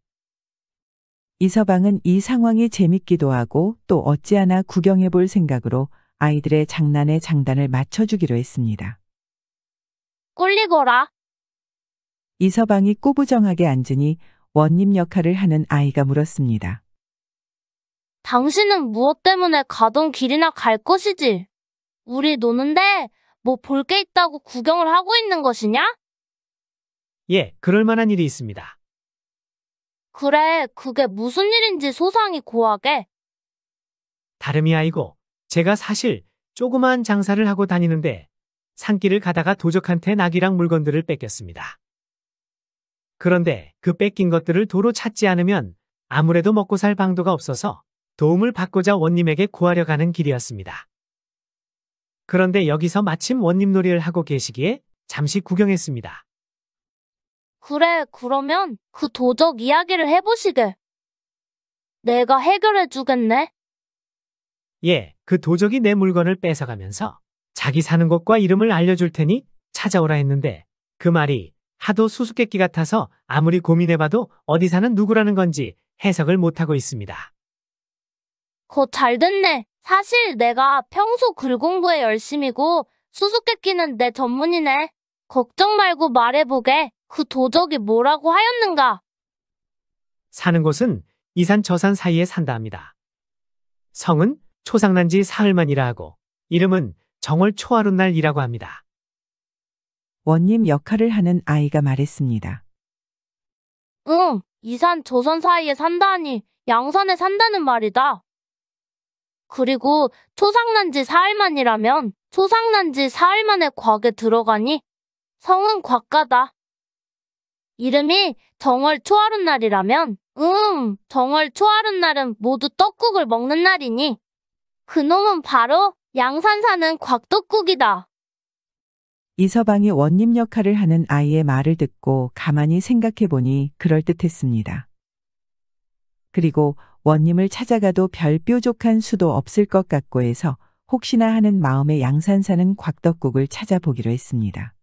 이서방은 이 상황이 재밌기도 하고 또 어찌하나 구경해 볼 생각으로 아이들의 장난에 장단을 맞춰주기로 했습니다. 꼴리거라. 이서방이 꾸부정하게 앉으니 원님 역할을 하는 아이가 물었습니다. 당신은 무엇 때문에 가던 길이나 갈 것이지? 우리 노는데 뭐 볼 게 있다고 구경을 하고 있는 것이냐? 예, 그럴 만한 일이 있습니다. 그래, 그게 무슨 일인지 소상히 고하게. 다름이 아니고 제가 사실 조그만 장사를 하고 다니는데 산길을 가다가 도적한테 낙이랑 물건들을 뺏겼습니다. 그런데 그 뺏긴 것들을 도로 찾지 않으면 아무래도 먹고 살 방도가 없어서 도움을 받고자 원님에게 구하려 가는 길이었습니다. 그런데 여기서 마침 원님 놀이를 하고 계시기에 잠시 구경했습니다. 그래, 그러면 그 도적 이야기를 해보시게. 내가 해결해 주겠네. 예, 그 도적이 내 물건을 뺏어가면서 자기 사는 곳과 이름을 알려줄 테니 찾아오라 했는데 그 말이 하도 수수께끼 같아서 아무리 고민해봐도 어디 사는 누구라는 건지 해석을 못하고 있습니다. 거 잘 됐네. 사실 내가 평소 글 공부에 열심이고 수수께끼는 내 전문이네. 걱정 말고 말해보게. 그 도적이 뭐라고 하였는가? 사는 곳은 이산 저산 사이에 산다 합니다. 성은 초상난 지 사흘만이라 하고 이름은 정월 초하룻날이라고 합니다. 원님 역할을 하는 아이가 말했습니다. 응, 이산 저산 사이에 산다니 양산에 산다는 말이다. 그리고 초상난 지 사흘만이라면 초상난 지 사흘 만에 곽에 들어가니 성은 곽가다. 이름이 정월 초하룻날이라면 정월 초하룻날은 모두 떡국을 먹는 날이니 그놈은 바로 양산 사는 곽떡국이다. 이서방이 원님 역할을 하는 아이의 말을 듣고 가만히 생각해보니 그럴듯했습니다. 그리고 원님을 찾아가도 별 뾰족한 수도 없을 것 같고 해서 혹시나 하는 마음에 양산 사는 곽떡국을 찾아보기로 했습니다.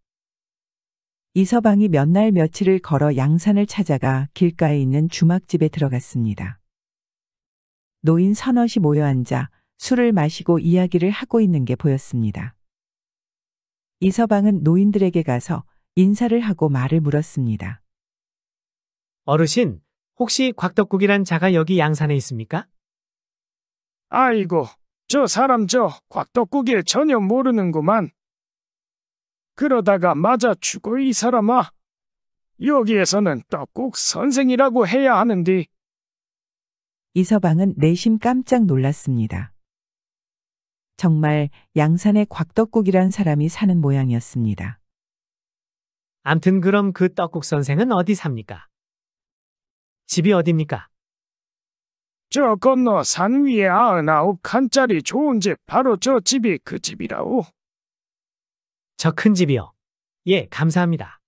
이서방이 몇 날 며칠을 걸어 양산을 찾아가 길가에 있는 주막집에 들어갔습니다. 노인 서넛이 모여 앉아 술을 마시고 이야기를 하고 있는 게 보였습니다. 이서방은 노인들에게 가서 인사를 하고 말을 물었습니다. 어르신, 혹시 곽떡국이란 자가 여기 양산에 있습니까? 아이고, 저 사람 저 곽떡국일 전혀 모르는구만. 그러다가 맞아주고 이 사람아. 여기에서는 떡국 선생이라고 해야 하는디. 이서방은 내심 깜짝 놀랐습니다. 정말 양산에 곽떡국이란 사람이 사는 모양이었습니다. 암튼 그럼 그 떡국 선생은 어디 삽니까? 집이 어딥니까? 저 건너 산 위에 99칸짜리 좋은 집 바로 저 집이 그 집이라오. 저 큰 집이요. 예, 감사합니다.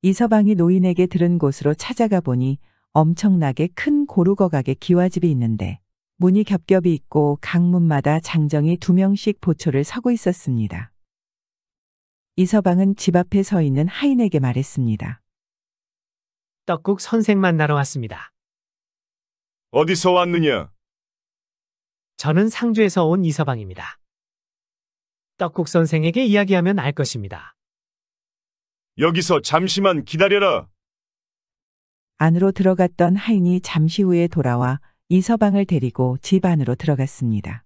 이서방이 노인에게 들은 곳으로 찾아가 보니 엄청나게 큰 고루거각의 기와집이 있는데 문이 겹겹이 있고 각 문마다 장정이 2명씩 보초를 서고 있었습니다. 이서방은 집 앞에 서 있는 하인에게 말했습니다. 떡국 선생 만나러 왔습니다. 어디서 왔느냐? 저는 상주에서 온 이서방입니다. 떡국 선생에게 이야기하면 알 것입니다. 여기서 잠시만 기다려라. 안으로 들어갔던 하인이 잠시 후에 돌아와 이서방을 데리고 집 안으로 들어갔습니다.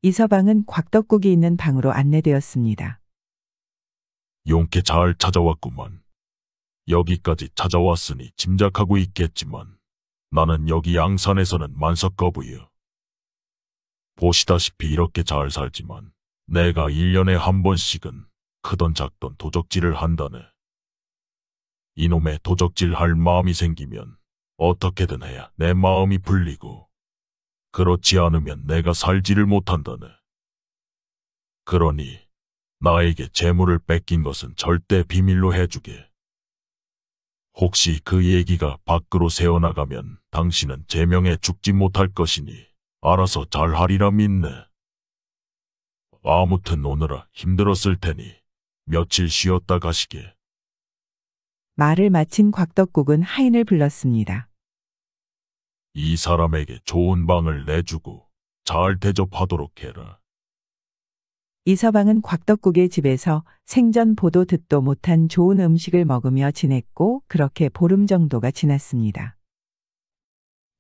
이서방은 곽덕국이 있는 방으로 안내되었습니다. 용케 잘 찾아왔구만. 여기까지 찾아왔으니 짐작하고 있겠지만 나는 여기 양산에서는 만석거부여. 보시다시피 이렇게 잘 살지만 내가 1년에 한 번씩은 크던 작던 도적질을 한다네. 이놈의 도적질 할 마음이 생기면 어떻게든 해야 내 마음이 풀리고 그렇지 않으면 내가 살지를 못한다네. 그러니 나에게 재물을 뺏긴 것은 절대 비밀로 해주게. 혹시 그 얘기가 밖으로 새어나가면 당신은 제명에 죽지 못할 것이니 알아서 잘하리라 믿네. 아무튼 오느라 힘들었을 테니 며칠 쉬었다 가시게. 말을 마친 곽덕국은 하인을 불렀습니다. 이 사람에게 좋은 방을 내주고 잘 대접하도록 해라. 이서방은 곽덕국의 집에서 생전 보도 듣도 못한 좋은 음식을 먹으며 지냈고 그렇게 보름 정도가 지났습니다.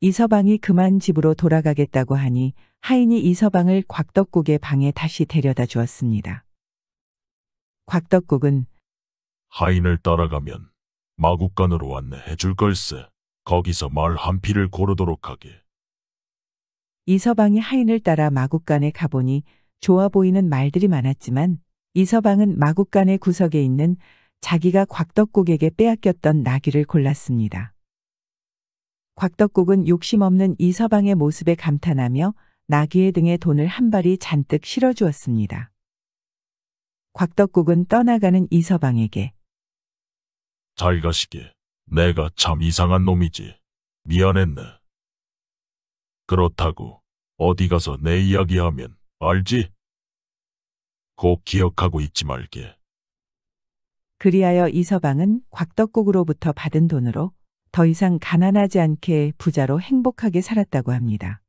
이서방이 그만 집으로 돌아가겠다고 하니 하인이 이서방을 곽덕국의 방에 다시 데려다 주었습니다. 곽덕국은 하인을 따라가면 마국간으로 안내해 줄 걸세. 거기서 말 한 피를 고르도록 하게. 이서방이 하인을 따라 마국간에 가보니 좋아 보이는 말들이 많았지만 이서방은 마국간의 구석에 있는 자기가 곽덕국에게 빼앗겼던 나귀를 골랐습니다. 곽덕국은 욕심 없는 이서방의 모습에 감탄하며 나귀의 등에 돈을 한 발이 잔뜩 실어주었습니다. 곽덕국은 떠나가는 이서방에게 잘 가시게. 내가 참 이상한 놈이지. 미안했네. 그렇다고 어디 가서 내 이야기하면 알지? 꼭 기억하고 있지 말게. 그리하여 이서방은 곽덕국으로부터 받은 돈으로 더 이상 가난하지 않게 부자로 행복하게 살았다고 합니다.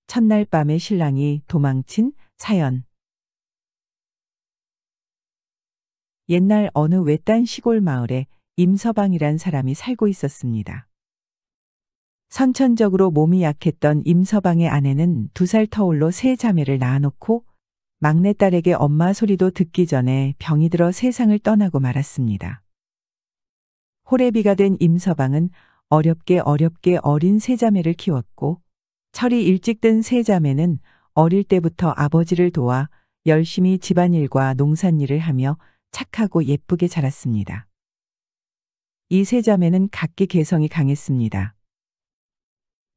첫날 밤에 신랑이 도망친 사연. 옛날 어느 외딴 시골 마을에 임서방이란 사람이 살고 있었습니다. 선천적으로 몸이 약했던 임서방의 아내는 2살 터울로 3자매를 낳아놓고 막내딸에게 엄마 소리도 듣기 전에 병이 들어 세상을 떠나고 말았습니다. 호래비가 된 임서방은 어렵게 어린 3자매를 키웠고 철이 일찍 든 3자매는 어릴 때부터 아버지를 도와 열심히 집안일과 농산일을 하며 착하고 예쁘게 자랐습니다. 이 3자매는 각기 개성이 강했습니다.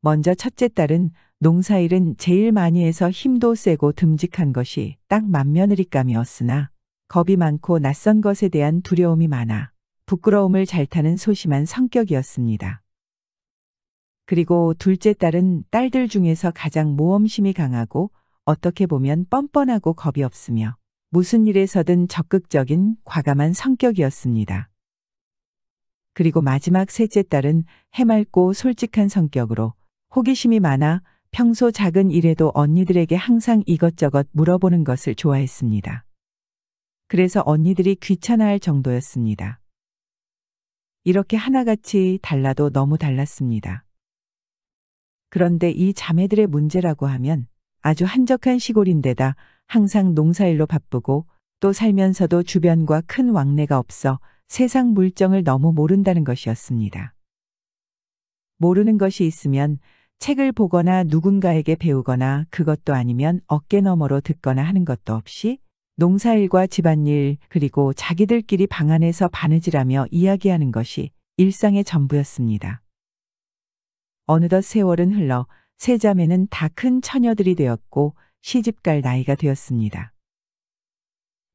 먼저 첫째 딸은 농사일은 제일 많이 해서 힘도 세고 듬직한 것이 딱 맏며느리감이었으나 겁이 많고 낯선 것에 대한 두려움이 많아 부끄러움을 잘 타는 소심한 성격이었습니다. 그리고 둘째 딸은 딸들 중에서 가장 모험심이 강하고 어떻게 보면 뻔뻔하고 겁이 없으며 무슨 일에서든 적극적인 과감한 성격이었습니다. 그리고 마지막 셋째 딸은 해맑고 솔직한 성격으로 호기심이 많아 평소 작은 일에도 언니들에게 항상 이것저것 물어보는 것을 좋아했습니다. 그래서 언니들이 귀찮아할 정도였습니다. 이렇게 하나같이 달라도 너무 달랐습니다. 그런데 이 자매들의 문제라고 하면 아주 한적한 시골인데다 항상 농사일로 바쁘고 또 살면서도 주변과 큰 왕래가 없어 세상 물정을 너무 모른다는 것이었습니다. 모르는 것이 있으면 책을 보거나 누군가에게 배우거나 그것도 아니면 어깨너머로 듣거나 하는 것도 없이 농사일과 집안일 그리고 자기들끼리 방 안에서 바느질하며 이야기하는 것이 일상의 전부였습니다. 어느덧 세월은 흘러 3자매는 다 큰 처녀들이 되었고 시집갈 나이가 되었습니다.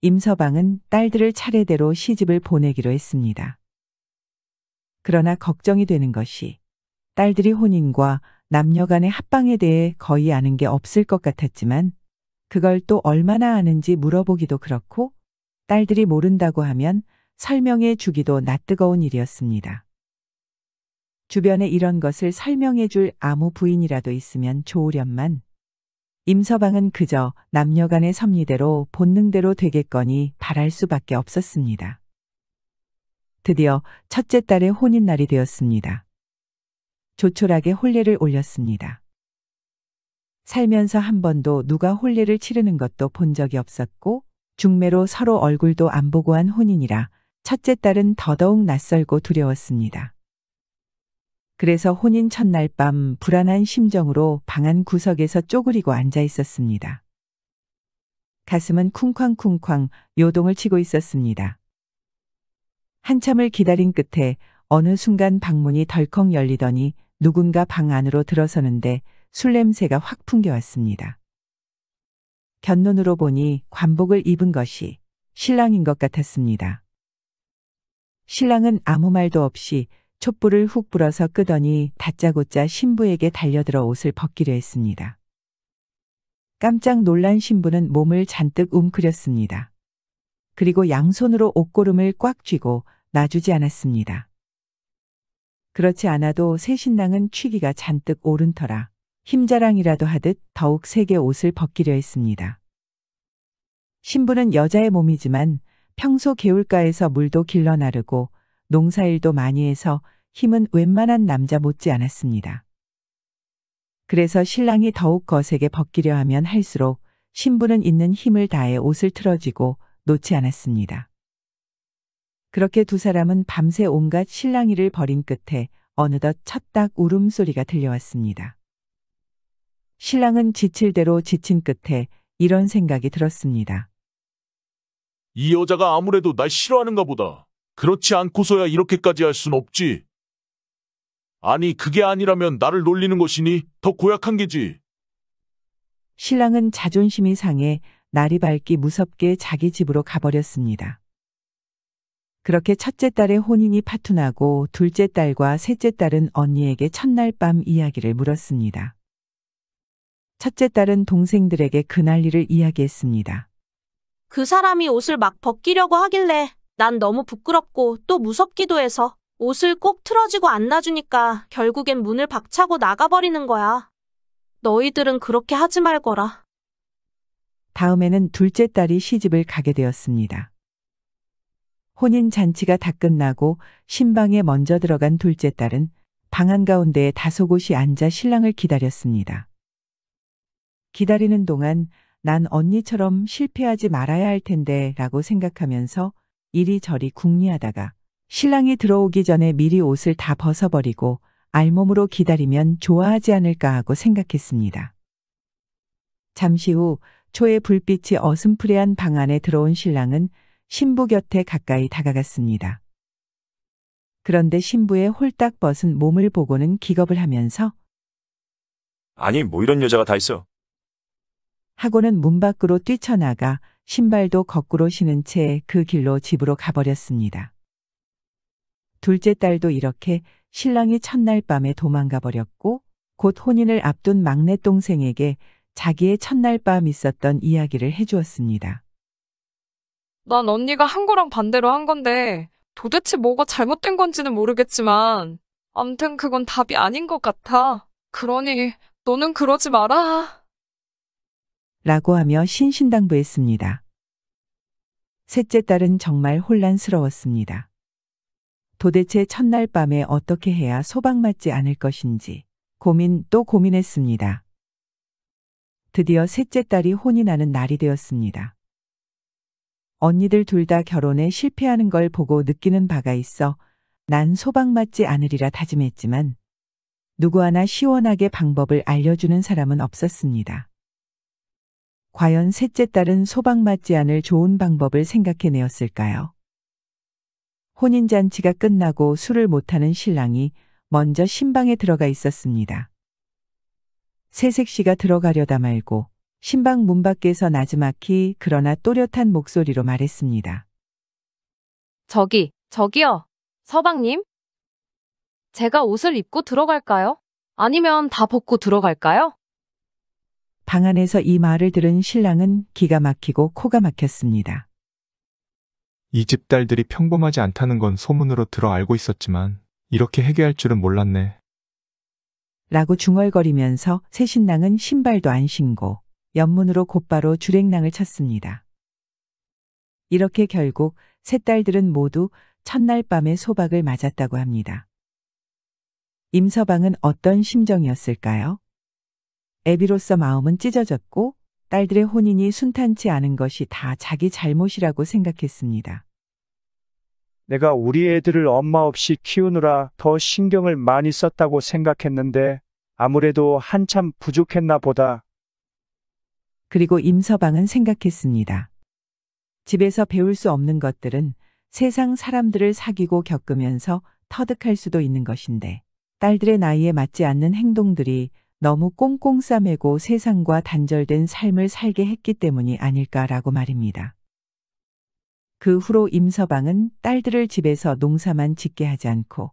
임서방은 딸들을 차례대로 시집을 보내기로 했습니다. 그러나 걱정이 되는 것이 딸들이 혼인과 남녀 간의 합방에 대해 거의 아는 게 없을 것 같았지만 그걸 또 얼마나 아는지 물어보기도 그렇고 딸들이 모른다고 하면 설명해 주기도 낯뜨거운 일이었습니다. 주변에 이런 것을 설명해 줄 아무 부인이라도 있으면 좋으련만 임서방은 그저 남녀 간의 섭리대로 본능대로 되겠거니 바랄 수밖에 없었습니다. 드디어 첫째 딸의 혼인날이 되었습니다. 조촐하게 혼례를 올렸습니다. 살면서 한 번도 누가 혼례를 치르는 것도 본 적이 없었고 중매로 서로 얼굴도 안 보고 한 혼인이라 첫째 딸은 더더욱 낯설고 두려웠습니다. 그래서 혼인 첫날 밤 불안한 심정으로 방 안 구석에서 쪼그리고 앉아 있었습니다. 가슴은 쿵쾅쿵쾅 요동을 치고 있었습니다. 한참을 기다린 끝에 어느 순간 방문이 덜컥 열리더니 누군가 방 안으로 들어서는데 술 냄새가 확 풍겨왔습니다. 곁눈으로 보니 관복을 입은 것이 신랑인 것 같았습니다. 신랑은 아무 말도 없이 촛불을 훅 불어서 끄더니 다짜고짜 신부에게 달려들어 옷을 벗기려 했습니다. 깜짝 놀란 신부는 몸을 잔뜩 웅크렸습니다. 그리고 양손으로 옷고름을 꽉 쥐고 놔주지 않았습니다. 그렇지 않아도 새 신랑은 취기가 잔뜩 오른 터라 힘자랑이라도 하듯 더욱 세게 옷을 벗기려 했습니다. 신부는 여자의 몸이지만 평소 개울가에서 물도 길러 나르고 농사일도 많이 해서 힘은 웬만한 남자 못지 않았습니다. 그래서 신랑이 더욱 거세게 벗기려 하면 할수록 신부는 있는 힘을 다해 옷을 틀어쥐고 놓지 않았습니다. 그렇게 두 사람은 밤새 온갖 실랑이를 벌인 끝에 어느덧 첫딱 울음소리가 들려왔습니다. 신랑은 지칠 대로 지친 끝에 이런 생각이 들었습니다. 이 여자가 아무래도 날 싫어하는가 보다. 그렇지 않고서야 이렇게까지 할 순 없지. 아니 그게 아니라면 나를 놀리는 것이니 더 고약한 게지. 신랑은 자존심이 상해 날이 밝기 무섭게 자기 집으로 가버렸습니다. 그렇게 첫째 딸의 혼인이 파투나고 둘째 딸과 셋째 딸은 언니에게 첫날 밤 이야기를 물었습니다. 첫째 딸은 동생들에게 그날 일을 이야기했습니다. 그 사람이 옷을 막 벗기려고 하길래 난 너무 부끄럽고 또 무섭기도 해서 옷을 꼭 틀어지고 안 놔주니까 결국엔 문을 박차고 나가버리는 거야. 너희들은 그렇게 하지 말거라. 다음에는 둘째 딸이 시집을 가게 되었습니다. 혼인 잔치가 다 끝나고 신방에 먼저 들어간 둘째 딸은 방 한가운데에 다소곳이 앉아 신랑을 기다렸습니다. 기다리는 동안 난 언니처럼 실패하지 말아야 할 텐데 라고 생각하면서 이리저리 궁리하다가 신랑이 들어오기 전에 미리 옷을 다 벗어버리고 알몸으로 기다리면 좋아하지 않을까 하고 생각했습니다. 잠시 후 초의 불빛이 어슴푸레한 방 안에 들어온 신랑은 신부 곁에 가까이 다가갔습니다. 그런데 신부의 홀딱 벗은 몸을 보고는 기겁을 하면서 아니 뭐 이런 여자가 다 있어. 하고는 문 밖으로 뛰쳐나가 신발도 거꾸로 신은 채 그 길로 집으로 가버렸습니다. 둘째 딸도 이렇게 신랑이 첫날 밤에 도망가 버렸고 곧 혼인을 앞둔 막내 동생에게 자기의 첫날 밤 있었던 이야기를 해주었습니다. 난 언니가 한 거랑 반대로 한 건데 도대체 뭐가 잘못된 건지는 모르겠지만 암튼 그건 답이 아닌 것 같아. 그러니 너는 그러지 마라. 라고 하며 신신당부했습니다. 셋째 딸은 정말 혼란스러웠습니다. 도대체 첫날 밤에 어떻게 해야 소박맞지 않을 것인지 고민 또 고민했습니다. 드디어 셋째 딸이 혼인하는 날이 되었습니다. 언니들 둘 다 결혼에 실패하는 걸 보고 느끼는 바가 있어 난 소박맞지 않으리라 다짐했지만 누구 하나 시원하게 방법을 알려주는 사람은 없었습니다. 과연 셋째 딸은 소박맞지 않을 좋은 방법을 생각해내었을까요? 혼인잔치가 끝나고 술을 못하는 신랑이 먼저 신방에 들어가 있었습니다. 새색시가 들어가려다 말고 신방 문 밖에서 나지막히 그러나 또렷한 목소리로 말했습니다. 저기요. 서방님? 제가 옷을 입고 들어갈까요? 아니면 다 벗고 들어갈까요? 방 안에서 이 말을 들은 신랑은 기가 막히고 코가 막혔습니다. 이 집 딸들이 평범하지 않다는 건 소문으로 들어 알고 있었지만 이렇게 해괴할 줄은 몰랐네. 라고 중얼거리면서 새 신랑은 신발도 안 신고 옆문으로 곧바로 주랭랑을 쳤습니다. 이렇게 결국 세 딸들은 모두 첫날 밤에 소박을 맞았다고 합니다. 임서방은 어떤 심정이었을까요? 애비로서 마음은 찢어졌고 딸들의 혼인이 순탄치 않은 것이 다 자기 잘못이라고 생각했습니다. 내가 우리 애들을 엄마 없이 키우느라 더 신경을 많이 썼다고 생각했는데 아무래도 한참 부족했나 보다. 그리고 임서방은 생각했습니다. 집에서 배울 수 없는 것들은 세상 사람들을 사귀고 겪으면서 터득할 수도 있는 것인데 딸들의 나이에 맞지 않는 행동들이 너무 꽁꽁 싸매고 세상과 단절된 삶을 살게 했기 때문이 아닐까라고 말입니다. 그 후로 임서방은 딸들을 집에서 농사만 짓게 하지 않고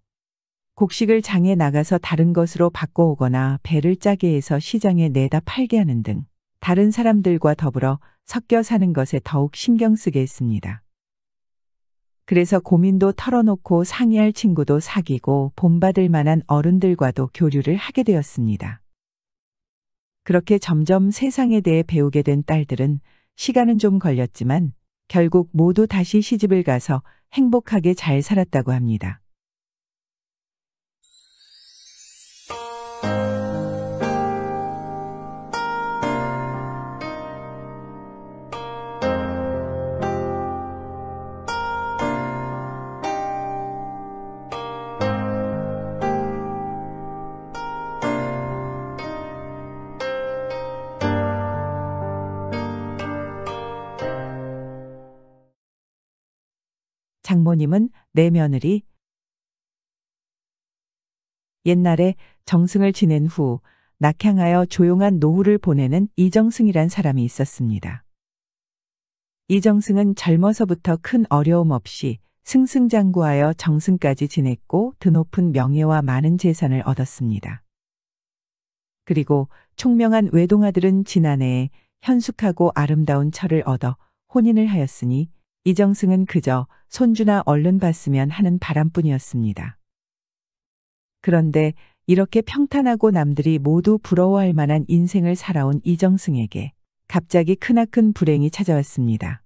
곡식을 장에 나가서 다른 것으로 바꿔오거나 배를 짜게 해서 시장에 내다 팔게 하는 등 다른 사람들과 더불어 섞여 사는 것에 더욱 신경 쓰게 했습니다. 그래서 고민도 털어놓고 상의할 친구도 사귀고 본받을 만한 어른들과도 교류를 하게 되었습니다. 그렇게 점점 세상에 대해 배우게 된 딸들은 시간은 좀 걸렸지만 결국 모두 다시 시집을 가서 행복하게 잘 살았다고 합니다. 장모님은 내 며느리. 옛날에 정승을 지낸 후 낙향하여 조용한 노후를 보내는 이정승이란 사람이 있었습니다. 이정승은 젊어서부터 큰 어려움 없이 승승장구하여 정승까지 지냈고 드높은 명예와 많은 재산을 얻었습니다. 그리고 총명한 외동아들은 지난해에 현숙하고 아름다운 처를 얻어 혼인을 하였으니 이정승은 그저 손주나 얼른 봤으면 하는 바람뿐이었습니다. 그런데 이렇게 평탄하고 남들이 모두 부러워할 만한 인생을 살아온 이정승에게 갑자기 크나큰 불행이 찾아왔습니다.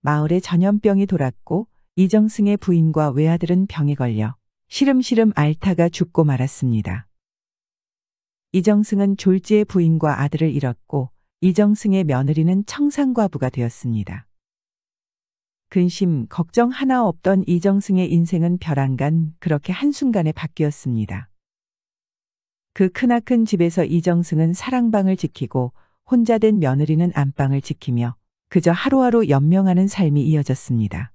마을에 전염병이 돌았고 이정승의 부인과 외아들은 병에 걸려 시름시름 앓다가 죽고 말았습니다. 이정승은 졸지에 부인과 아들을 잃었고 이정승의 며느리는 청산과부가 되었습니다. 근심, 걱정 하나 없던 이정승의 인생은 벼랑간 그렇게 한순간에 바뀌었습니다. 그 크나큰 집에서 이정승은 사랑방을 지키고 혼자 된 며느리는 안방을 지키며 그저 하루하루 연명하는 삶이 이어졌습니다.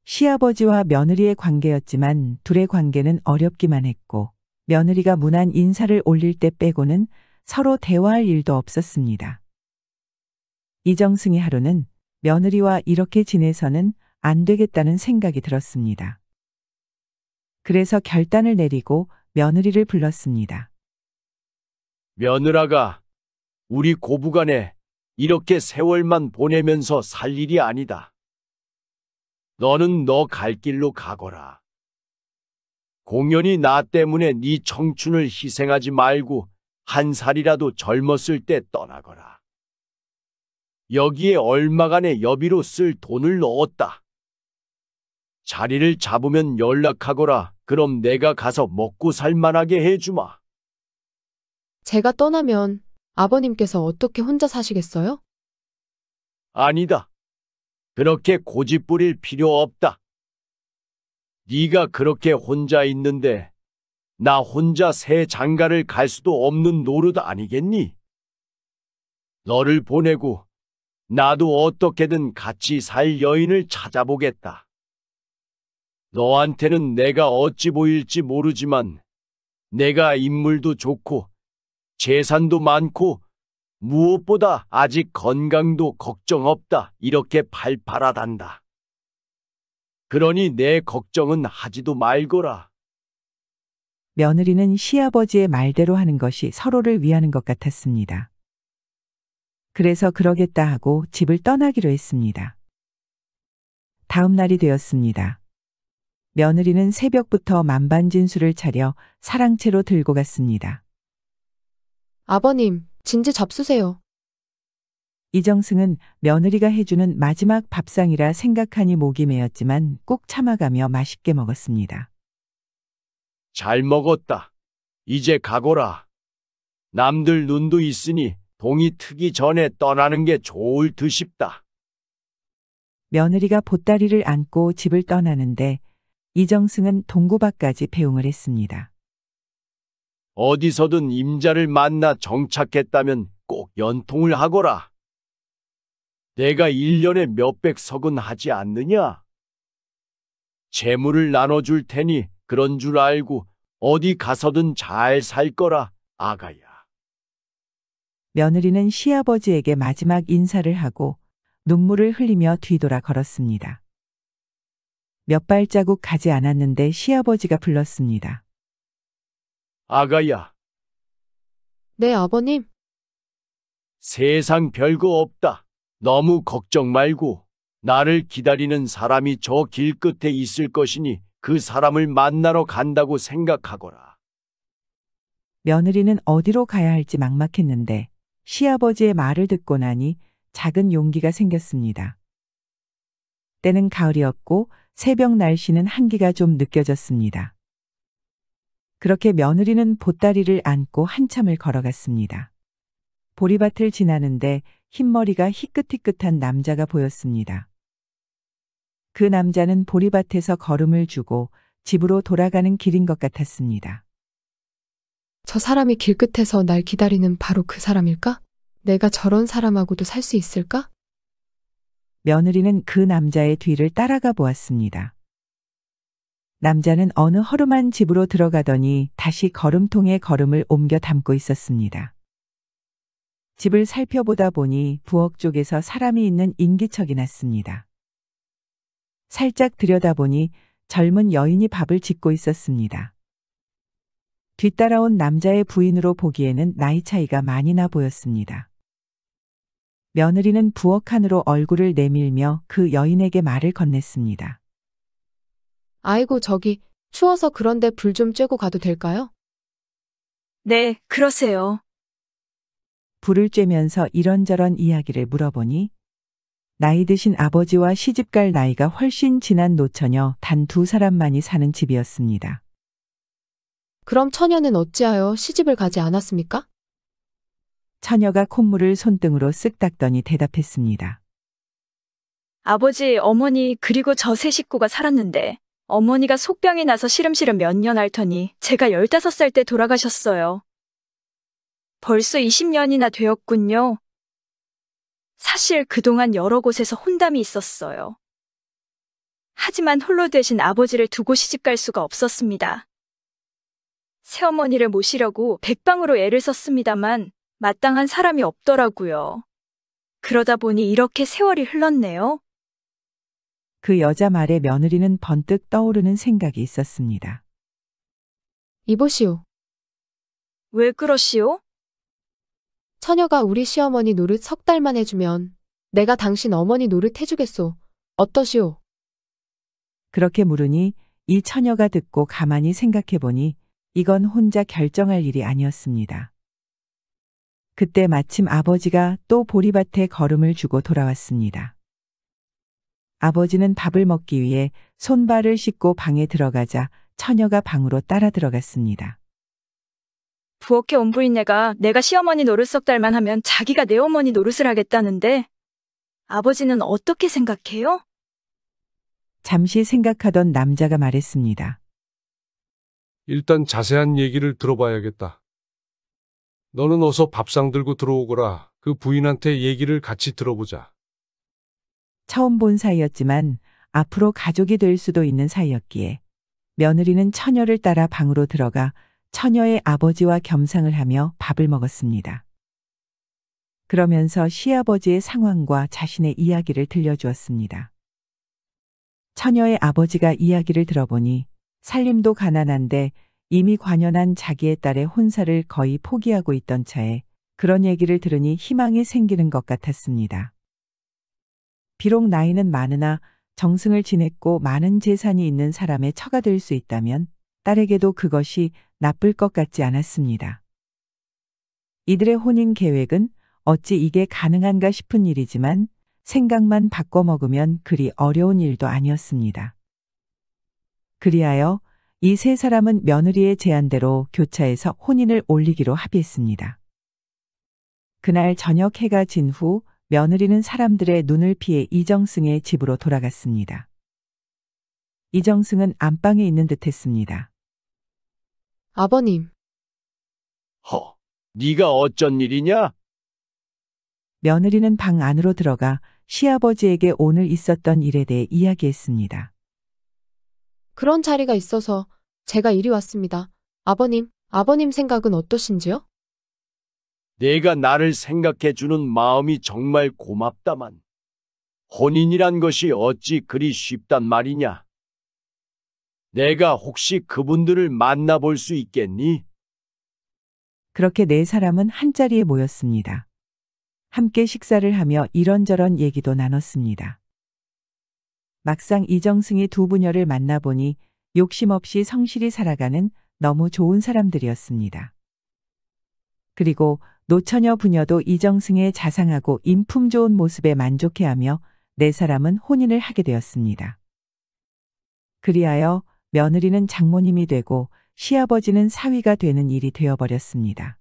시아버지와 며느리의 관계였지만 둘의 관계는 어렵기만 했고 며느리가 무난 인사를 올릴 때 빼고는 서로 대화할 일도 없었습니다. 이정승의 하루는 며느리와 이렇게 지내서는 안 되겠다는 생각이 들었습니다. 그래서 결단을 내리고 며느리를 불렀습니다. 며느라가, 우리 고부간에 이렇게 세월만 보내면서 살 일이 아니다. 너는 너 갈 길로 가거라. 공연히 나 때문에 네 청춘을 희생하지 말고 한 살이라도 젊었을 때 떠나거라. 여기에 얼마간의 여비로 쓸 돈을 넣었다. 자리를 잡으면 연락하거라. 그럼 내가 가서 먹고 살만하게 해주마. 제가 떠나면 아버님께서 어떻게 혼자 사시겠어요? 아니다. 그렇게 고집 부릴 필요 없다. 네가 그렇게 혼자 있는데 나 혼자 새 장가를 갈 수도 없는 노릇 아니겠니? 너를 보내고 나도 어떻게든 같이 살 여인을 찾아보겠다. 너한테는 내가 어찌 보일지 모르지만 내가 인물도 좋고 재산도 많고 무엇보다 아직 건강도 걱정 없다. 이렇게 팔팔하단다. 그러니 내 걱정은 하지도 말거라. 며느리는 시아버지의 말대로 하는 것이 서로를 위하는 것 같았습니다. 그래서 그러겠다 하고 집을 떠나기로 했습니다. 다음 날이 되었습니다. 며느리는 새벽부터 만반진수를 차려 사랑채로 들고 갔습니다. 아버님, 진지 잡수세요. 이정승은 며느리가 해주는 마지막 밥상이라 생각하니 목이 메었지만 꾹 참아가며 맛있게 먹었습니다. 잘 먹었다. 이제 가거라. 남들 눈도 있으니 동이 트기 전에 떠나는 게 좋을 듯 싶다. 며느리가 보따리를 안고 집을 떠나는데 이정승은 동구 밖까지 배웅을 했습니다. 어디서든 임자를 만나 정착했다면 꼭 연통을 하거라. 내가 1년에 몇백 석은 하지 않느냐? 재물을 나눠줄 테니 그런 줄 알고 어디 가서든 잘 살 거라, 아가야. 며느리는 시아버지에게 마지막 인사를 하고 눈물을 흘리며 뒤돌아 걸었습니다. 몇 발자국 가지 않았는데 시아버지가 불렀습니다. 아가야, 네, 아버님. 세상 별거 없다. 너무 걱정 말고 나를 기다리는 사람이 저 길 끝에 있을 것이니 그 사람을 만나러 간다고 생각하거라. 며느리는 어디로 가야 할지 막막했는데 시아버지의 말을 듣고 나니 작은 용기가 생겼습니다. 때는 가을이었고 새벽 날씨는 한기가 좀 느껴졌습니다. 그렇게 며느리는 보따리를 안고 한참을 걸어갔습니다. 보리밭을 지나는데 흰머리가 희끗희끗한 남자가 보였습니다. 그 남자는 보리밭에서 걸음을 주고 집으로 돌아가는 길인 것 같았습니다. 저 사람이 길끝에서 날 기다리는 바로 그 사람일까? 내가 저런 사람하고도 살 수 있을까? 며느리는 그 남자의 뒤를 따라가 보았습니다. 남자는 어느 허름한 집으로 들어가더니 다시 걸음통에 걸음을 옮겨 담고 있었습니다. 집을 살펴보다 보니 부엌 쪽에서 사람이 있는 인기척이 났습니다. 살짝 들여다보니 젊은 여인이 밥을 짓고 있었습니다. 뒤따라온 남자의 부인으로 보기에는 나이 차이가 많이 나 보였습니다. 며느리는 부엌 안으로 얼굴을 내밀며 그 여인에게 말을 건넸습니다. 아이고, 저기 추워서 그런데 불 좀 쬐고 가도 될까요? 네, 그러세요. 불을 쬐면서 이런저런 이야기를 물어보니 나이 드신 아버지와 시집갈 나이가 훨씬 지난 노처녀 단 2사람만이 사는 집이었습니다. 그럼 처녀는 어찌하여 시집을 가지 않았습니까? 처녀가 콧물을 손등으로 쓱 닦더니 대답했습니다. 아버지, 어머니 그리고 저 세 식구가 살았는데 어머니가 속병이 나서 시름시름 몇 년 앓더니 제가 15살 때 돌아가셨어요. 벌써 20년이나 되었군요. 사실 그동안 여러 곳에서 혼담이 있었어요. 하지만 홀로 되신 아버지를 두고 시집갈 수가 없었습니다. 새어머니를 모시려고 백방으로 애를 썼습니다만 마땅한 사람이 없더라고요. 그러다 보니 이렇게 세월이 흘렀네요. 그 여자 말에 며느리는 번뜩 떠오르는 생각이 있었습니다. 이보시오. 왜 그러시오? 처녀가 우리 시어머니 노릇 3달만 해주면 내가 당신 어머니 노릇 해주겠소. 어떠시오? 그렇게 물으니 이 처녀가 듣고 가만히 생각해보니 이건 혼자 결정할 일이 아니었습니다. 그때 마침 아버지가 또 보리밭에 걸음을 주고 돌아왔습니다. 아버지는 밥을 먹기 위해 손발을 씻고 방에 들어가자 처녀가 방으로 따라 들어갔습니다. 부엌에 온 부인네가 내가 시어머니 노릇 3달만 하면 자기가 내 어머니 노릇을 하겠다는데 아버지는 어떻게 생각해요? 잠시 생각하던 남자가 말했습니다. 일단 자세한 얘기를 들어봐야겠다. 너는 어서 밥상 들고 들어오거라. 그 부인한테 얘기를 같이 들어보자. 처음 본 사이였지만 앞으로 가족이 될 수도 있는 사이였기에 며느리는 처녀를 따라 방으로 들어가 처녀의 아버지와 겸상을 하며 밥을 먹었습니다. 그러면서 시아버지의 상황과 자신의 이야기를 들려주었습니다. 처녀의 아버지가 이야기를 들어보니 살림도 가난한데 이미 관연한 자기의 딸의 혼사를 거의 포기하고 있던 차에 그런 얘기를 들으니 희망이 생기는 것 같았습니다. 비록 나이는 많으나 정승을 지냈고 많은 재산이 있는 사람의 처가 될 수 있다면 딸에게도 그것이 나쁠 것 같지 않았습니다. 이들의 혼인 계획은 어찌 이게 가능한가 싶은 일이지만 생각만 바꿔먹으면 그리 어려운 일도 아니었습니다. 그리하여 이 세 사람은 며느리의 제안대로 교차해서 혼인을 올리기로 합의했습니다. 그날 저녁 해가 진 후 며느리는 사람들의 눈을 피해 이정승의 집으로 돌아갔습니다. 이정승은 안방에 있는 듯했습니다. 아버님. 네가 어쩐 일이냐? 며느리는 방 안으로 들어가 시아버지에게 오늘 있었던 일에 대해 이야기했습니다. 그런 자리가 있어서 제가 이리 왔습니다. 아버님 생각은 어떠신지요? 내가 나를 생각해주는 마음이 정말 고맙다만 혼인이란 것이 어찌 그리 쉽단 말이냐? 내가 혹시 그분들을 만나볼 수 있겠니? 그렇게 네 사람은 한자리에 모였습니다. 함께 식사를 하며 이런저런 얘기도 나눴습니다. 막상 이정승이 두 부녀를 만나보니 욕심 없이 성실히 살아가는 너무 좋은 사람들이었습니다. 그리고 노처녀 부녀도 이정승의 자상하고 인품 좋은 모습에 만족해하며 네 사람은 혼인을 하게 되었습니다. 그리하여 며느리는 장모님이 되고 시아버지는 사위가 되는 일이 되어버렸습니다.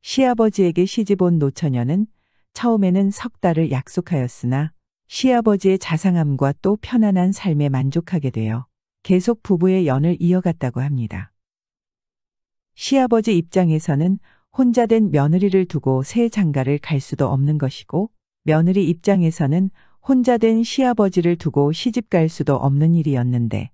시아버지에게 시집온 노처녀는 처음에는 석 달을 약속하였으나 시아버지의 자상함과 또 편안한 삶에 만족하게 되어 계속 부부의 연을 이어갔다고 합니다. 시아버지 입장에서는 혼자 된 며느리를 두고 새 장가를 갈 수도 없는 것이고 며느리 입장에서는 혼자 된 시아버지를 두고 시집 갈 수도 없는 일이었는데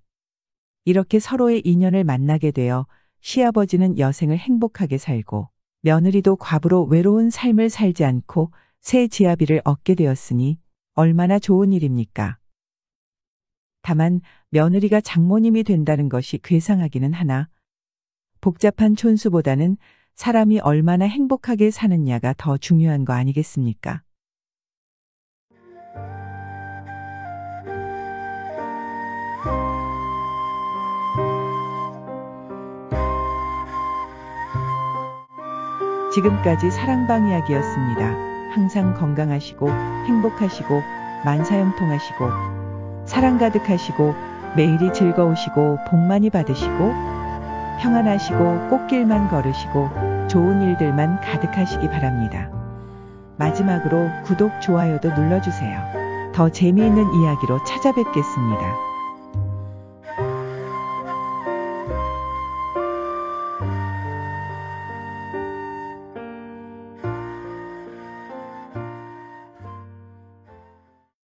이렇게 서로의 인연을 만나게 되어 시아버지는 여생을 행복하게 살고 며느리도 과부로 외로운 삶을 살지 않고 새 지아비를 얻게 되었으니 얼마나 좋은 일입니까? 다만 며느리가 장모님이 된다는 것이 괴상하기는 하나 복잡한 촌수보다는 사람이 얼마나 행복하게 사느냐가 더 중요한 거 아니겠습니까? 지금까지 사랑방 이야기였습니다. 항상 건강하시고 행복하시고 만사형통하시고 사랑 가득하시고 매일이 즐거우시고 복 많이 받으시고 평안하시고 꽃길만 걸으시고 좋은 일들만 가득하시기 바랍니다. 마지막으로 구독, 좋아요도 눌러주세요. 더 재미있는 이야기로 찾아뵙겠습니다.